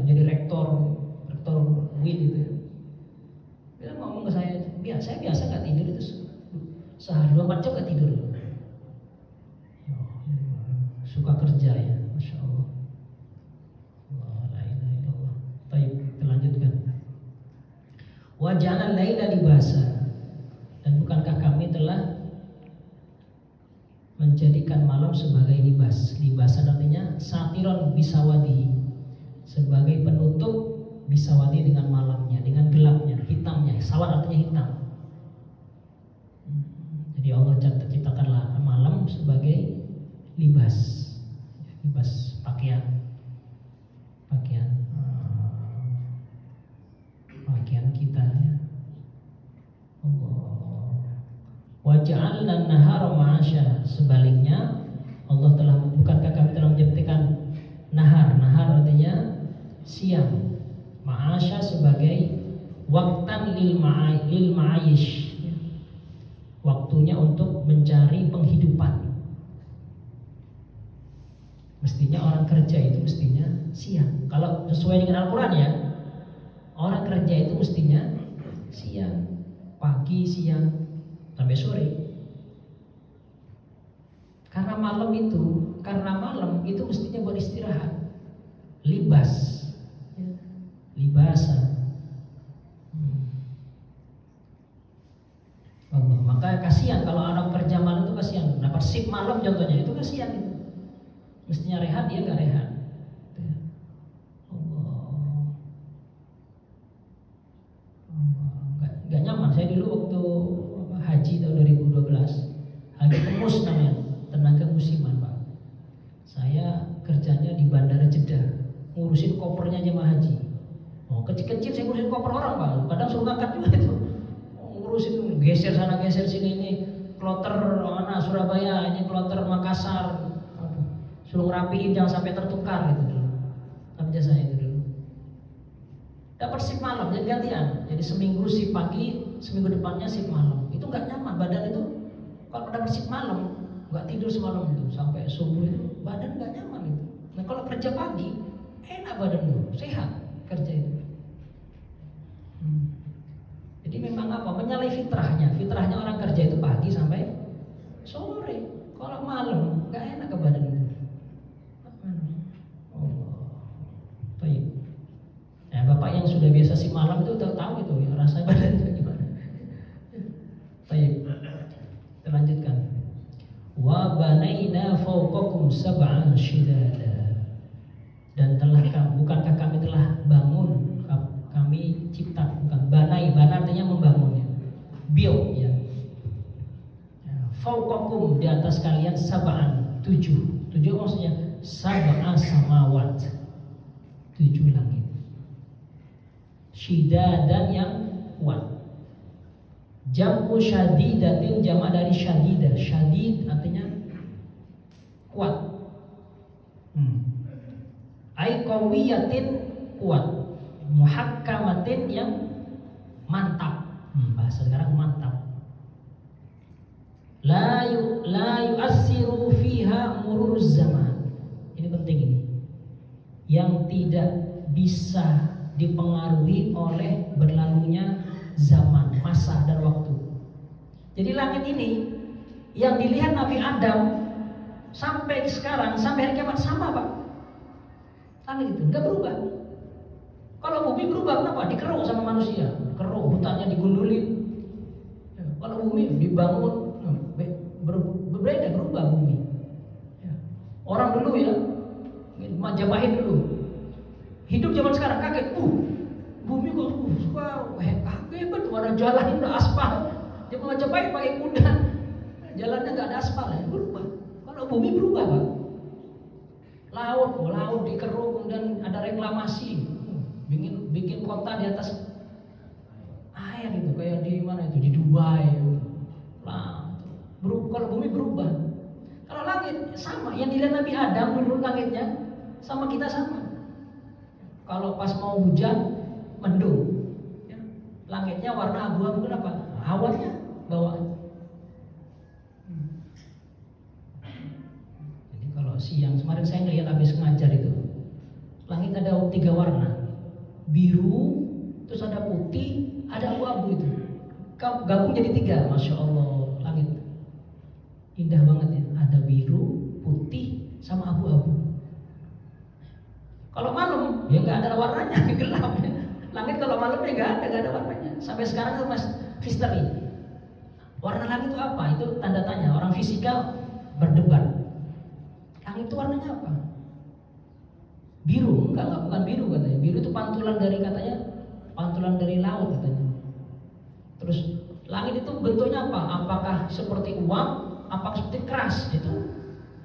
jadi rektor WIN itu. Dia ngomong ke saya biasa nggak tidur itu sehari 24 jam nggak tidur. Suka kerja ya, Masya Allah. La ilaha illallah. Baik, kita lanjutkan. Wa ja'alal laila libasa. Dan bukankah kami telah menjadikan malam sebagai libas. Libasan artinya satiron bisawadi, sebagai penutup bisawadi dengan malamnya, dengan gelapnya, hitamnya. Sawad artinya hitam. Jadi Allah ciptakanlah malam sebagai libas pakaian kita ya. Wa ja'alna nahara ma'asya. Sebaliknya Allah telah, bukankah kami telah menciptakan nahar artinya siang, ma'asya sebagai waktan lil ma'ayish, waktunya untuk mencari penghidupan. Mestinya orang kerja itu mestinya siang. Kalau sesuai dengan Al-Quran ya, orang kerja itu mestinya siang, pagi, siang, sampai sore. Karena malam itu mestinya buat istirahat. Libas, libasa. Allah, maka kasihan kalau orang kerja malam itu kasihan. Dapat shift malam contohnya, itu kasihan itu. Mestinya rehat, dia nggak rehat. Nggak nyaman. Saya dulu waktu haji tahun 2012, haji temus namanya, tenaga musiman Pak. Saya kerjanya di Bandara Jeddah, ngurusin kopernya jemaah haji. Kecil-kecil saya ngurusin koper orang Pak. Kadang suruh ngangkat juga itu. Ngurusin geser sana geser sini, ini kloter mana Surabaya, ini kloter Makassar. Suruh ngerapiin jangan sampai tertukar gitu dulu. Kerja saya itu dulu. Dapat shift malam, jadi gantian. Jadi seminggu shift pagi, seminggu depannya shift malam. Itu nggak nyaman badan itu. Kalau dapat shift malam, nggak tidur semalam itu sampai subuh itu, badan nggak nyaman itu. Nah kalau kerja pagi, enak badan itu, sehat kerja itu. Jadi memang apa? Menyalahi fitrahnya. Fitrahnya orang kerja itu pagi sampai sore. Kalau malam nggak enak ke badan itu. Baik. Ya, Bapak yang sudah biasa si malam itu udah tahu itu ya, rasa badannya gimana. Baik. Kita lanjutkan. Wa banaina fawqakum sab'an shidada. Dan bukankah kami telah bangun, kami cipta, bukan banai, bana artinya membangun ya. fauqakum, di atas kalian, sab'an, 7. 7 maksudnya sab'a samawat, 7 langit. Syidadan, yang kuat. Jam'u syadidatin, jamak dari syadidah. Syadid artinya kuat. Ai qawiyatin, kuat. Muhakkamatin, yang mantap. Bahasa sekarang mantap. La yu'assiru fiha mururuz zaman. Ini penting ini. Yang tidak bisa dipengaruhi oleh berlalunya zaman, masa dan waktu. Jadi langit ini yang dilihat Nabi Adam sampai sekarang, sampai hari kiamat sama, Pak. Langit itu nggak berubah. Kalau bumi berubah, kenapa? Dikeruk sama manusia, keruk, hutannya digundulin. Kalau bumi dibangun, berbeda, berubah bumi. Orang dulu ya, Majapahit dulu, hidup zaman sekarang kaget, bumi kok hebat, ada jalan, ada aspal. Dia Majapahit pakai kuda, jalannya nggak ada aspal, ya berubah. Kalau bumi berubah, Pak. Laut dikeruk, kemudian ada reklamasi, bikin kota di atas air gitu, kayak di mana itu, di Dubai. Kalau bumi berubah. Kalau langit sama, yang dilihat Nabi Adam dulu langitnya sama kita sama. Kalau pas mau hujan mendung, ya, langitnya warna abu-abu, kenapa? Awannya bawaan. Jadi kalau siang kemarin saya ngelihat habis ngajar itu, langit ada 3 warna, biru, terus ada putih, ada abu-abu itu. Gabung jadi 3, masya Allah, langit indah banget ya. Ada biru, putih, sama abu-abu. Kalau malam ya nggak ada warnanya, gelap ya. Langit kalau malamnya nggak ada warnanya. Sampai sekarang itu mas misteri. Warna langit itu apa? Itu tanda tanya. Orang fisika berdebat. Langit itu warnanya apa? Biru? Enggak, bukan biru katanya. Biru itu pantulan dari laut katanya. Terus langit itu bentuknya apa? Apakah seperti uang? Apakah seperti keras? Itu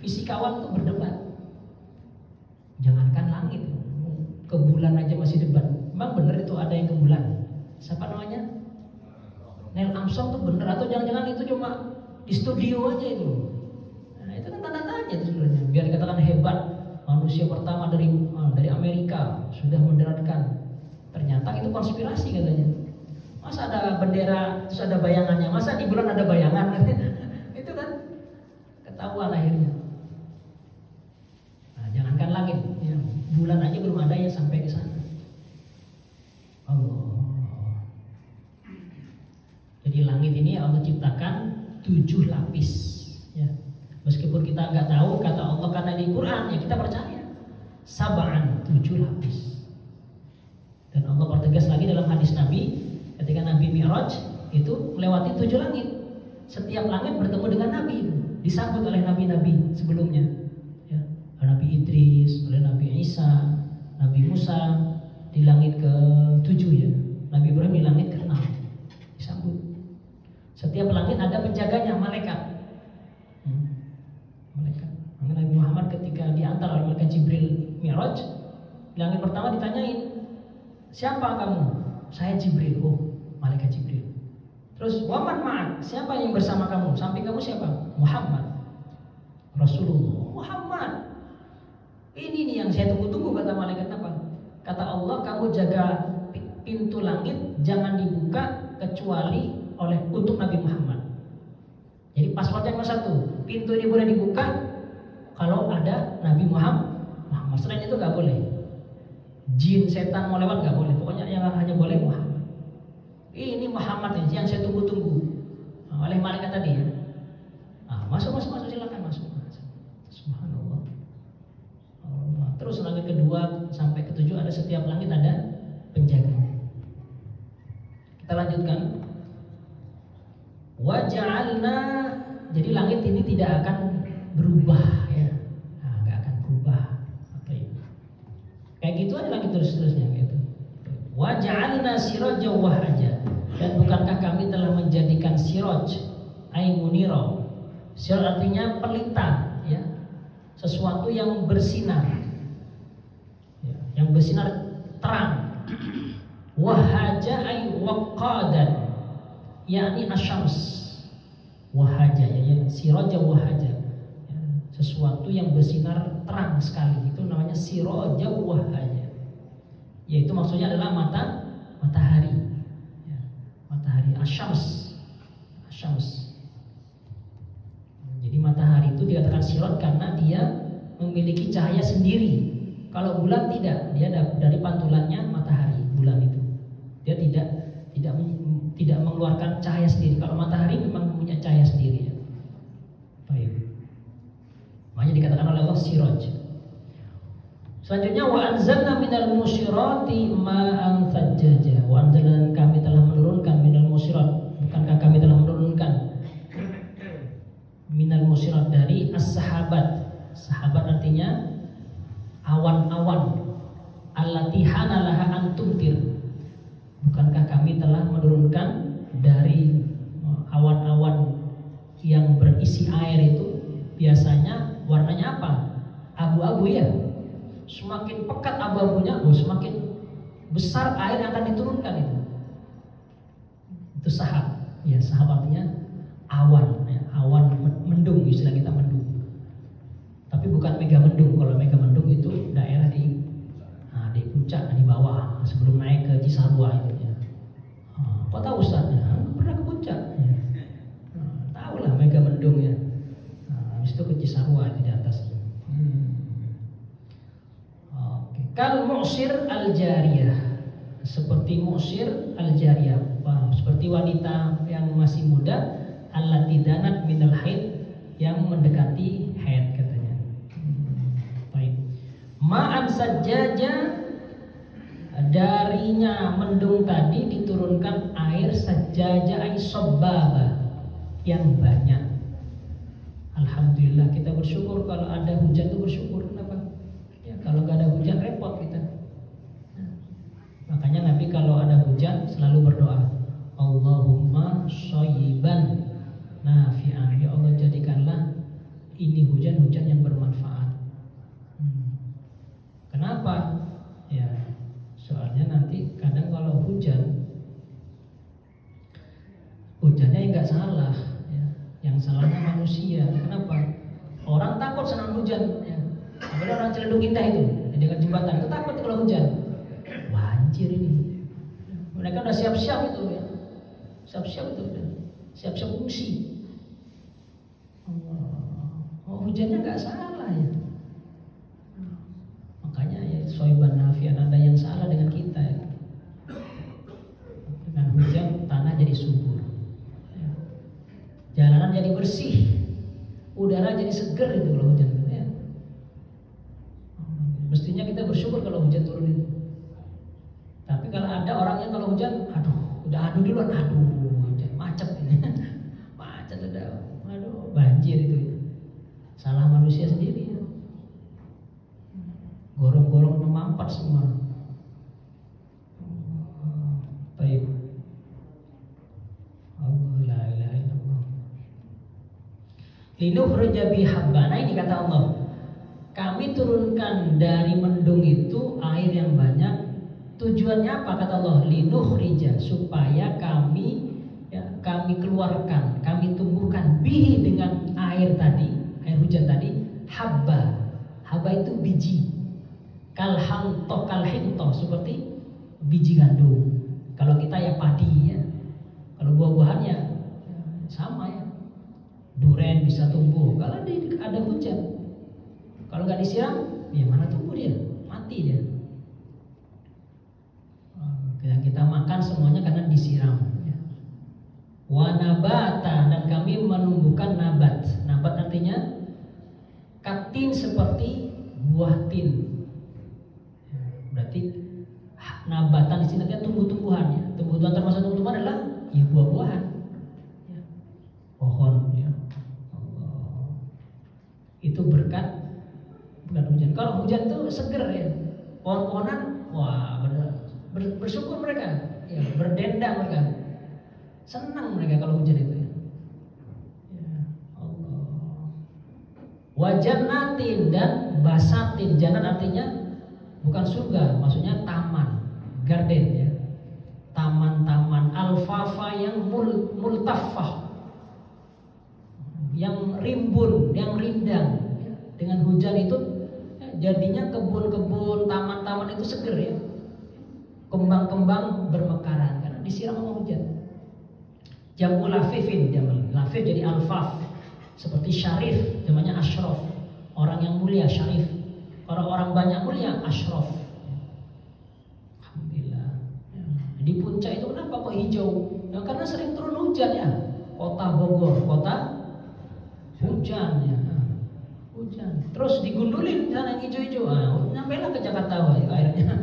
fisikawan itu berdebat. Jangankan langit, ke bulan aja masih debat. Memang benar itu ada yang ke bulan? Siapa namanya? Neil Armstrong tuh bener atau jangan-jangan itu cuma di studio aja itu? Nah, itu kan tanda tanya itu sebenarnya. Biar dikatakan hebat, manusia pertama dari Amerika sudah mendaratkan. Ternyata itu konspirasi katanya. Masa ada bendera terus ada bayangannya? Masa di bulan ada bayangan? Itu kan ketahuan akhirnya. Nah, jangankan langit, ya, bulan aja belum ada yang sampai ke sana. Allah. Jadi langit ini Allah ciptakan 7 lapis. Ya. Meskipun kita nggak tahu kata Allah karena di Quran, ya kita percaya. Sab'an, 7 lapis. Dan Allah pertegas lagi dalam hadis Nabi, ketika Nabi Mi'raj itu melewati 7 langit. Setiap langit bertemu dengan Nabi, disambut oleh nabi-nabi sebelumnya. Ya. Nabi Idris, oleh Nabi Isa, Nabi Musa di langit ke-7 ya. Nabi Ibrahim di langit ke-6 disambut. Setiap langit ada penjaganya, malaikat. Malaikat. Nabi Muhammad ketika diantar oleh malaikat Jibril Mi'raj, di langit pertama ditanyain, siapa kamu? Saya Jibril. Oh, malaikat Jibril. Terus waman ma'ak, siapa yang bersama kamu? Sampai kamu siapa? Muhammad, Rasulullah Muhammad. Ini nih yang saya tunggu-tunggu, kata malaikat apa? Kata Allah, kamu jaga pintu langit jangan dibuka kecuali untuk Nabi Muhammad. Jadi passwordnya cuma 1, pintu ini boleh dibuka kalau ada Nabi Muhammad. Selain itu nggak boleh. Jin, setan mau lewat nggak boleh. Pokoknya yang hanya boleh Muhammad. Ini Muhammad yang saya tunggu-tunggu oleh malaikat tadi ya. Masuk silakan masuk. Subhanallah. Terus langit kedua sampai ke-7 ada, setiap langit ada penjaga. Kita lanjutkan. Waja'alna, jadi langit ini tidak akan berubah ya. Nggak akan berubah. Kayak gitu aja langit terus-terusnya gitu. Waja'alna sirajan wahaja, dan bukankah kami telah menjadikan siraj ay munira, Siraj artinya pelita, ya, sesuatu yang bersinar, ya, yang bersinar terang. Wahaja ay waqadan, yakni asyams. Wahaja, ya, siraja wahaja, ya, sesuatu yang bersinar terang sekali, itu namanya siraja wahaja. Yaitu maksudnya adalah matahari, ya, matahari asyams, asyams. Jadi matahari itu dikatakan siraj karena dia memiliki cahaya sendiri. Kalau bulan tidak, dia dari pantulannya matahari, bulan itu dia tidak mengeluarkan cahaya sendiri. Kalau matahari memang punya cahaya sendiri, ya. Baik. Makanya dikatakan oleh Allah siraj. Selanjutnya wa anzalna minal musyirati ma'an thajjaja. Wa anzalna, kami telah menurunkan minal musyirat. Bukankah kami telah menurunkan minal musyirat dari as-sahabat. Sahabat artinya awan-awan. Allati hanalaha an tumtir. Bukankah kami telah menurunkan dari awan-awan yang berisi air itu biasanya warnanya apa? Abu-abu, ya. Semakin pekat abu-abunya, semakin besar air yang akan diturunkan itu. Itu sahab, ya, sahab artinya awan, ya, awan mendung, istilah kita mendung. Tapi bukan mega mendung. Kalau mega mendung itu daerah di puncak, di bawah sebelum naik ke Cisarua itu, ya. Kok tahu Ustaz? Pernah ke puncak, ya. Tahu lah mega mendung, ya. Habis itu ke Cisarua itu di atas. Kal mu'sir al-jariyah, seperti mu'sir al-jariyah, seperti wanita yang masih muda, allati danat minal haid, yang mendekati haid katanya. Baik. Ma'an sajjaja, darinya mendung tadi diturunkan air sajjaja ay sabbaba, yang banyak. Alhamdulillah, kita bersyukur kalau ada hujan itu bersyukur. Kenapa? Ya, kalau nggak ada hujan repot kita. Nah, makanya Nabi kalau ada hujan selalu berdoa, Allahumma shayyiban nafi'an. Ya Allah, jadikanlah ini hujan-hujan yang bermanfaat. Kenapa? Ya, soalnya nanti kadang kalau hujannya nggak salah, ya. Yang salahnya manusia. Kenapa? Orang takut senang hujan, ya. Apalagi orang Ciledug Indah itu, di dekat jembatan itu takut kalau hujan. Banjir ini. Mereka udah siap-siap itu, ya. Siap-siap itu, siap-siap fungsi. Hujannya nggak salah, ya. Makanya ya, soiban nafian, ada yang salah dengan kita, ya. Dengan hujan tanah jadi subur, ya. Jalanan jadi bersih, udara jadi seger itu kalau hujan, ya. Mestinya kita bersyukur kalau hujan turun itu. Tapi kalau ada orangnya kalau hujan, udah duluan, hujan macet ini. Macet udah, banjir itu, ya. Salah manusia sendiri, ya. Gorong-gorong memampat semua. Baik. Allah la ilaha illallah. Linukhrija bi habbana, ini kata Allah. Kami turunkan dari mendung itu air yang banyak. Tujuannya apa kata Allah? Linukhrija, supaya kami keluarkan, kami tumbuhkan bihi, dengan air tadi, air hujan tadi, habba. Habba itu biji. Kalhinto, seperti biji gandum. Kalau kita ya padi, ya. Kalau buah-buahan ya sama, ya. Duren bisa tumbuh kalau ada hujan. Kalau nggak disiram, ya mana tumbuh dia? Mati dia. Yang kita makan semuanya karena disiram, ya. Wa nabata, dan kami menumbuhkan nabat. Nabat artinya katin, seperti buah tin. Berarti nabatan di sini artinya tumbuh-tumbuhan, ya. Tumbuhan termasuk tumbuhan adalah ya buah-buahan, ya. Pohon, ya. Allah. Itu berkat hujan. Kalau hujan itu seger, ya. Pohon-pohonan, wah, bersyukur mereka, ya, berdendang mereka, senang mereka kalau hujan itu, ya. Ya Allah. Wajannatin dan basatin. Jannat artinya bukan surga, maksudnya taman, garden ya. Taman-taman alfafa yang multafah, yang rimbun, yang rindang. Dengan hujan itu jadinya kebun-kebun, taman-taman itu seger ya. Kembang-kembang bermekaran karena disiram sama hujan. Jamu lafifin, jamal lafif jadi alfaf. Seperti syarif, namanya asyraf. Orang yang mulia syarif. Orang-orang banyak mulia asyraf. Alhamdulillah. Di puncak itu kenapa kok hijau? Ya, karena sering turun hujan ya. Kota Bogor, kota hujan ya. Hujan. Terus digundulin sana hijau-hijau. Nyampe lah ke Jakarta akhirnya.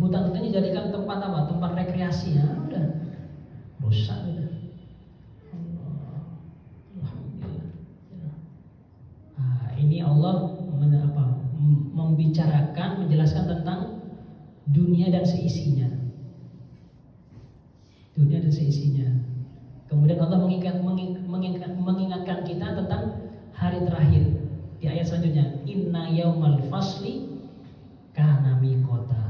Hutan itu dijadikan tempat apa? Tempat rekreasi ya. Udah rusak udah. Ini Allah membicarakan, menjelaskan tentang dunia dan seisinya. Dunia dan seisinya. Kemudian Allah mengingatkan kita tentang hari terakhir di ayat selanjutnya. Inna yaumal fasli kana miqata.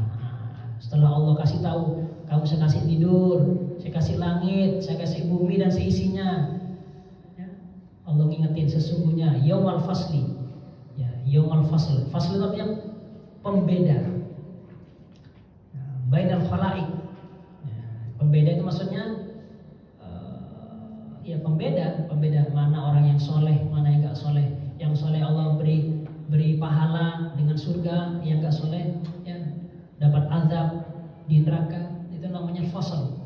Setelah Allah kasih tahu, kamu saya kasih tidur, saya kasih langit, saya kasih bumi dan seisinya. Allah ngingetin sesungguhnya yaumal fasli. Ya, yaumal fasl. Fasl itu artinya pembeda. Bainal khalaik. Ya, pembeda itu maksudnya ya pembeda mana orang yang soleh, mana yang enggak soleh. Yang soleh Allah beri pahala dengan surga, yang enggak soleh ya dapat azab di neraka. Itu namanya fasl.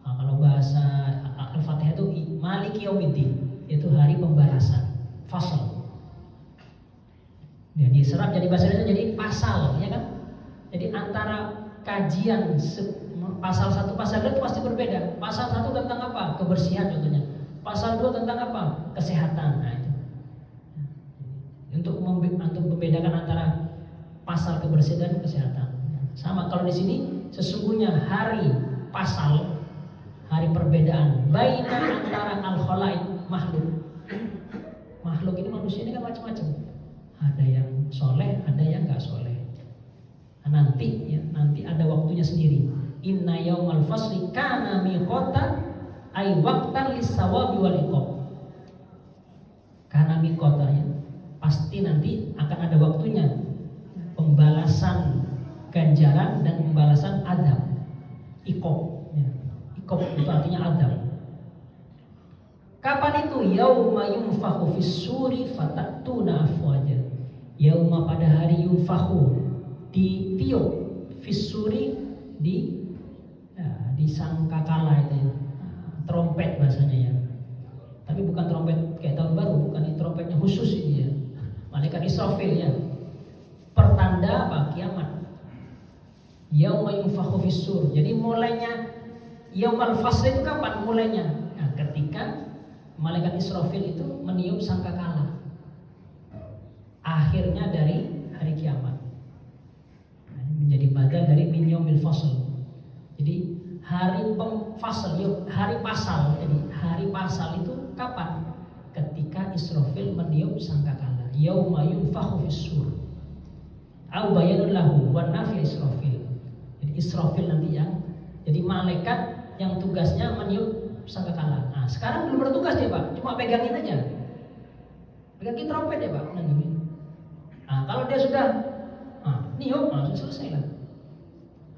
Nah, kalau bahasa Al-Fatihah itu Maliki Yaumiddin. Itu hari pembalasan, fasal. Ya, diserap jadi bahasa Indonesia jadi pasal, ya kan? Jadi antara kajian pasal 1 pasal 2 itu pasti berbeda. Pasal 1 tentang apa? Kebersihan contohnya. Pasal 2 tentang apa? Kesehatan. Nah, itu. Untuk membedakan antara pasal kebersihan dan kesehatan. Sama kalau di sini sesungguhnya hari pasal, hari perbedaan baina antara al-khalaik makhluk ini manusia ini kan macam-macam. Ada yang soleh, ada yang nggak soleh. Nanti ada waktunya sendiri. Inna yaumal fasli kana miqata ay waqtan lis-sawabi wal iqab. Kana miqata ya. Pasti nanti akan ada waktunya pembalasan ganjaran dan pembalasan adab. Iqab ya. Iqab itu artinya adab. Kapan itu? Yauma yunfakhu fis-suri fatatuna afwaja. Yauma pada hari yunfakhu ditiup fis-suri di sangkakala itu ya. Trompet bahasanya ya. Tapi bukan trompet kayak tahun baru, bukan ini trompetnya khusus ini ya. Malaikat Israfil ya. Pertanda apa? Kiamat. Yauma yunfakhu fis-sur. Jadi mulainya yaumal fasl itu kapan mulainya? Nah, ketika Malaikat Israfil itu meniup sangkakala. Akhirnya dari hari kiamat. Menjadi badal dari min yaumil fasl. Jadi hari fasl, hari pasal. Jadi hari pasal itu kapan? Ketika Israfil meniup sangkakala. Yauma yunfakhu fis-sur. Au bayanun lahu wan nafi Israfil. Jadi Israfil nanti yang jadi malaikat yang tugasnya meniup sangkakala. Nah, sekarang belum bertugas dia Pak, cuma pegangin aja. Pegangin trompet ya Pak. Nah, kalau dia sudah niup, sudah selesai lah.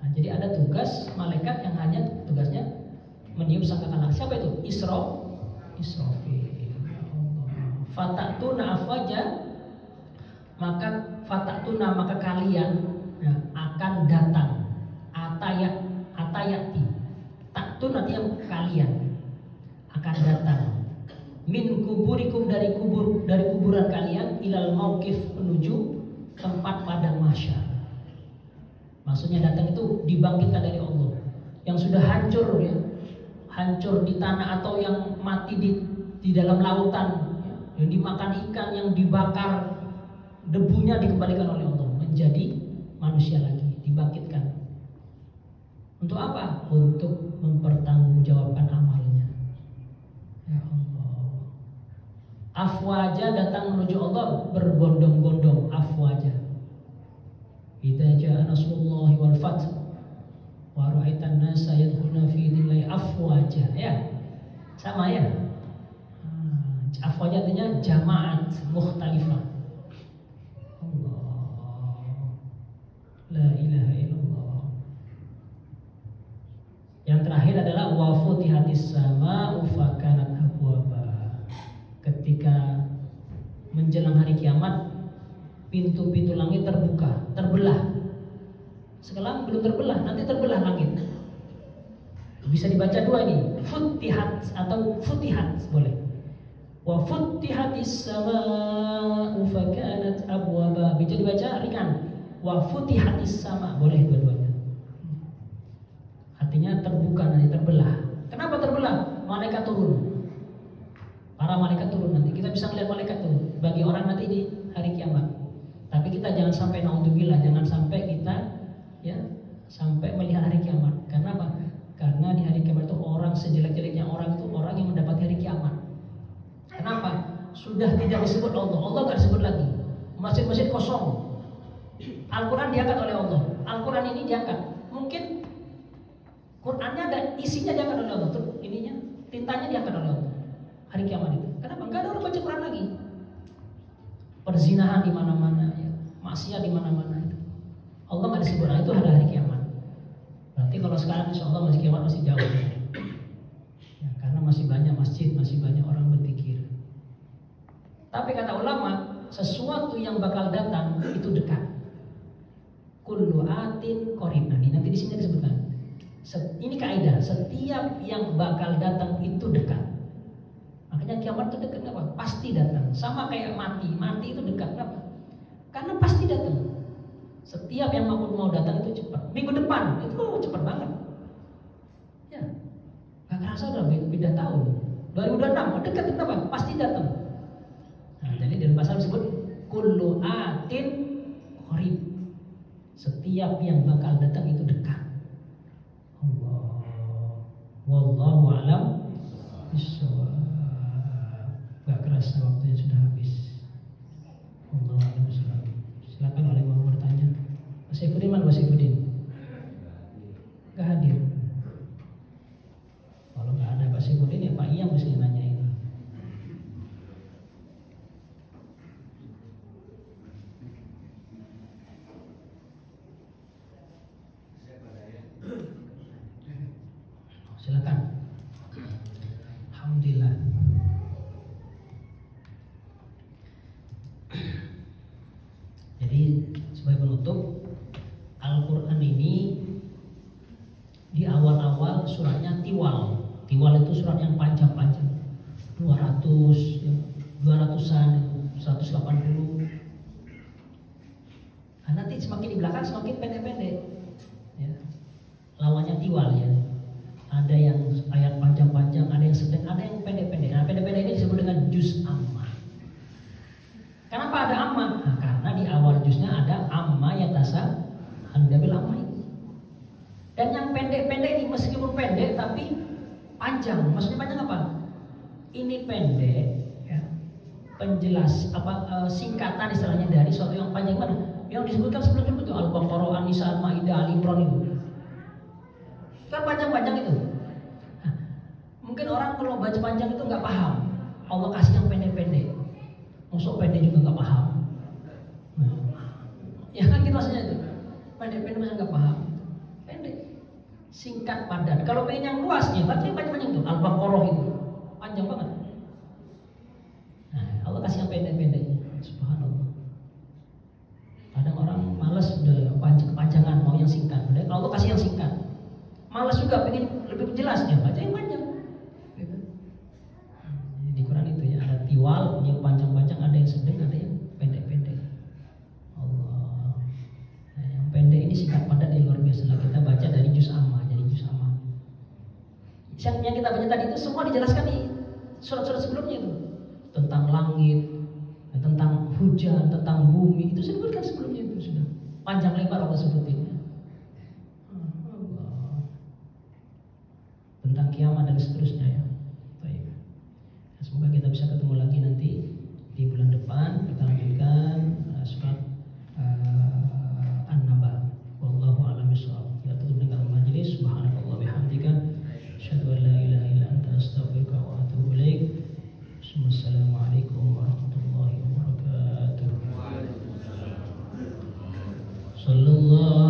Nah, jadi ada tugas malaikat yang hanya tugasnya meniup sangkakala. Siapa itu? Israfil. Fatatuna afwaja, maka kalian akan datang. Atayati. Taktun artinya kalian akan datang min kuburikum dari kuburan kalian ilal mauqif menuju tempat padang mahsyar. Maksudnya datang itu dibangkitkan dari Allah yang sudah hancur ya, hancur di tanah atau yang mati di dalam lautan, yang dimakan ikan, yang dibakar, debunya dikembalikan oleh Allah menjadi manusia lagi, dibangkitkan. Untuk apa? Untuk mempertanggungjawabkan amalnya. Ya Allah. Afwaja datang menuju Allah berbondong-bondong, afwaja. Idza jaa nasrullahi wal fath wa ra'aitan nasa yadkhuluna fi dinillahi afwaja. Ya. Sama ya. Afwaja artinya jamaat mukhtalifah. Allah. La ilaha illallah. Yang terakhir adalah wa futihatis sama'u fakanat abwaba. Ketika menjelang hari kiamat, pintu-pintu langit terbuka, terbelah. Sekarang belum terbelah, nanti terbelah langit. Bisa dibaca dua ini, futihat atau futihat boleh. Wa futihatis sama'u fakanat abwaba. Bisa dibaca ringan. Wa futihatis sama, boleh dua-duanya. Artinya terbuka nanti, terbelah. Kenapa terbelah? Malaikat turun. Para malaikat turun nanti. Kita bisa melihat malaikat turun bagi orang nanti di hari kiamat. Tapi kita jangan sampai naudzubillah, jangan sampai kita ya sampai melihat hari kiamat. Karena apa? Karena di hari kiamat itu orang sejelek-jeleknya orang itu orang yang mendapati hari kiamat. Kenapa? Sudah tidak disebut Allah. Allah tidak disebut lagi. Masjid-masjid kosong. Al-Quran diangkat oleh Allah. Al-Quran ini diangkat. Mungkin Qurannya ada isinya diangkat oleh Allah. Terus ininya tintanya diangkat oleh Allah. Hari kiamat itu. Kenapa? Enggak ada orang baca Quran lagi. Perzinahan di mana-mana, ya. Maksiat di mana-mana itu. Allah nggak disebut. Nah, itu ada hari kiamat. Berarti kalau sekarang insya Allah masih kiamat masih jauh. Ya, karena masih banyak masjid, masih banyak orang berzikir. Tapi kata ulama, sesuatu yang bakal datang itu dekat. Kullu atin qarib. Nah, nanti di sini disebutkan. Ini kaidah. Setiap yang bakal datang itu dekat. Makanya kiamat itu dekat, kenapa? Pasti datang. Sama kayak mati itu dekat, kenapa? Karena pasti datang. Setiap yang mau datang itu cepat. Minggu depan itu cepat banget. Ya, nggak kerasa udah beda tahun. 2026 dekat, kenapa? Pasti datang. Nah, jadi dalam bahasa disebut kullu atin qarib. Setiap yang bakal datang itu dekat. Allah, wallahu a'lam bishawab. Gak kerasa waktunya sudah habis. Allah a'lam bishawab. Silakan oleh mau bertanya. Mas Saifuddin mana Mas Saifuddin? Gak hadir. Kalau gak ada Pak Saifuddin ya Pak Iyam mesti nanya ini. Silakan. Alhamdulillah. Jadi sebagai penutup, Al-Quran ini di awal-awal suratnya tiwal. Tiwal itu surat yang panjang-panjang, 200, 200-an, 180. Nah, nanti semakin di belakang semakin pendek-pendek. Ya. Lawannya tiwal ya. Ada yang ayat panjang-panjang, ada yang sedang, ada yang pendek-pendek. Nah, pendek-pendek ini disebut dengan juz ammah. Kenapa ada ammah? Nah, karena di awal juznya ada amma yatasa handabil ammah itu. Dan yang pendek-pendek ini meskipun pendek tapi panjang. Maksudnya panjang apa? Ini pendek, ya. Penjelas singkatan istilahnya dari suatu yang panjang mana? Yang disebutkan sebelumnya itu Al-Baqarah, An-Nisa, Al-Maidah, Al-Imran itu. Kan panjang-panjang itu. Nah, mungkin orang kalau baca panjang itu nggak paham. Allah kasih yang pendek-pendek. Masuk pendek juga nggak paham. Nah, ya kan gitu maksudnya itu. Pendek-pendek masih nggak paham. Pendek, singkat, padat. Kalau pengen yang luasnya, berarti panjang-panjang itu. Al-Baqarah itu panjang banget. Nah, Allah kasih yang pendek-pendek. Subhanallah. Kadang orang malas udah kepanjangan, mau yang singkat. Udah, Allah kasih yang singkat. Malas juga pengen lebih jelasnya, baca yang panjang. Gitu. Di Quran itu ya ada tiwal yang panjang-panjang, ada yang sedang, ada yang pendek-pendek. Allah. Nah, yang pendek ini singkat padat yang luar biasa. Kita baca dari juz amma, jadi juz amma. Yang kita baca tadi itu semua dijelaskan di surat-surat sebelumnya itu tentang langit, tentang hujan, tentang bumi itu disebutkan sebelumnya itu sudah panjang lebar Allah sebutin. Tentang kiamat dan seterusnya ya. Baik. Semoga kita bisa ketemu lagi nanti di bulan depan. Kita lanjutkan surat An-Naba. Wallahu a'lam bishawab. Kita tutup dengan majelis. Subhanakallah bihamdika, asyhadu an la ilaha illa anta astaghfiruka wa atubu ilaik. Wassalamualaikum warahmatullahi wabarakatuh. Sallallahu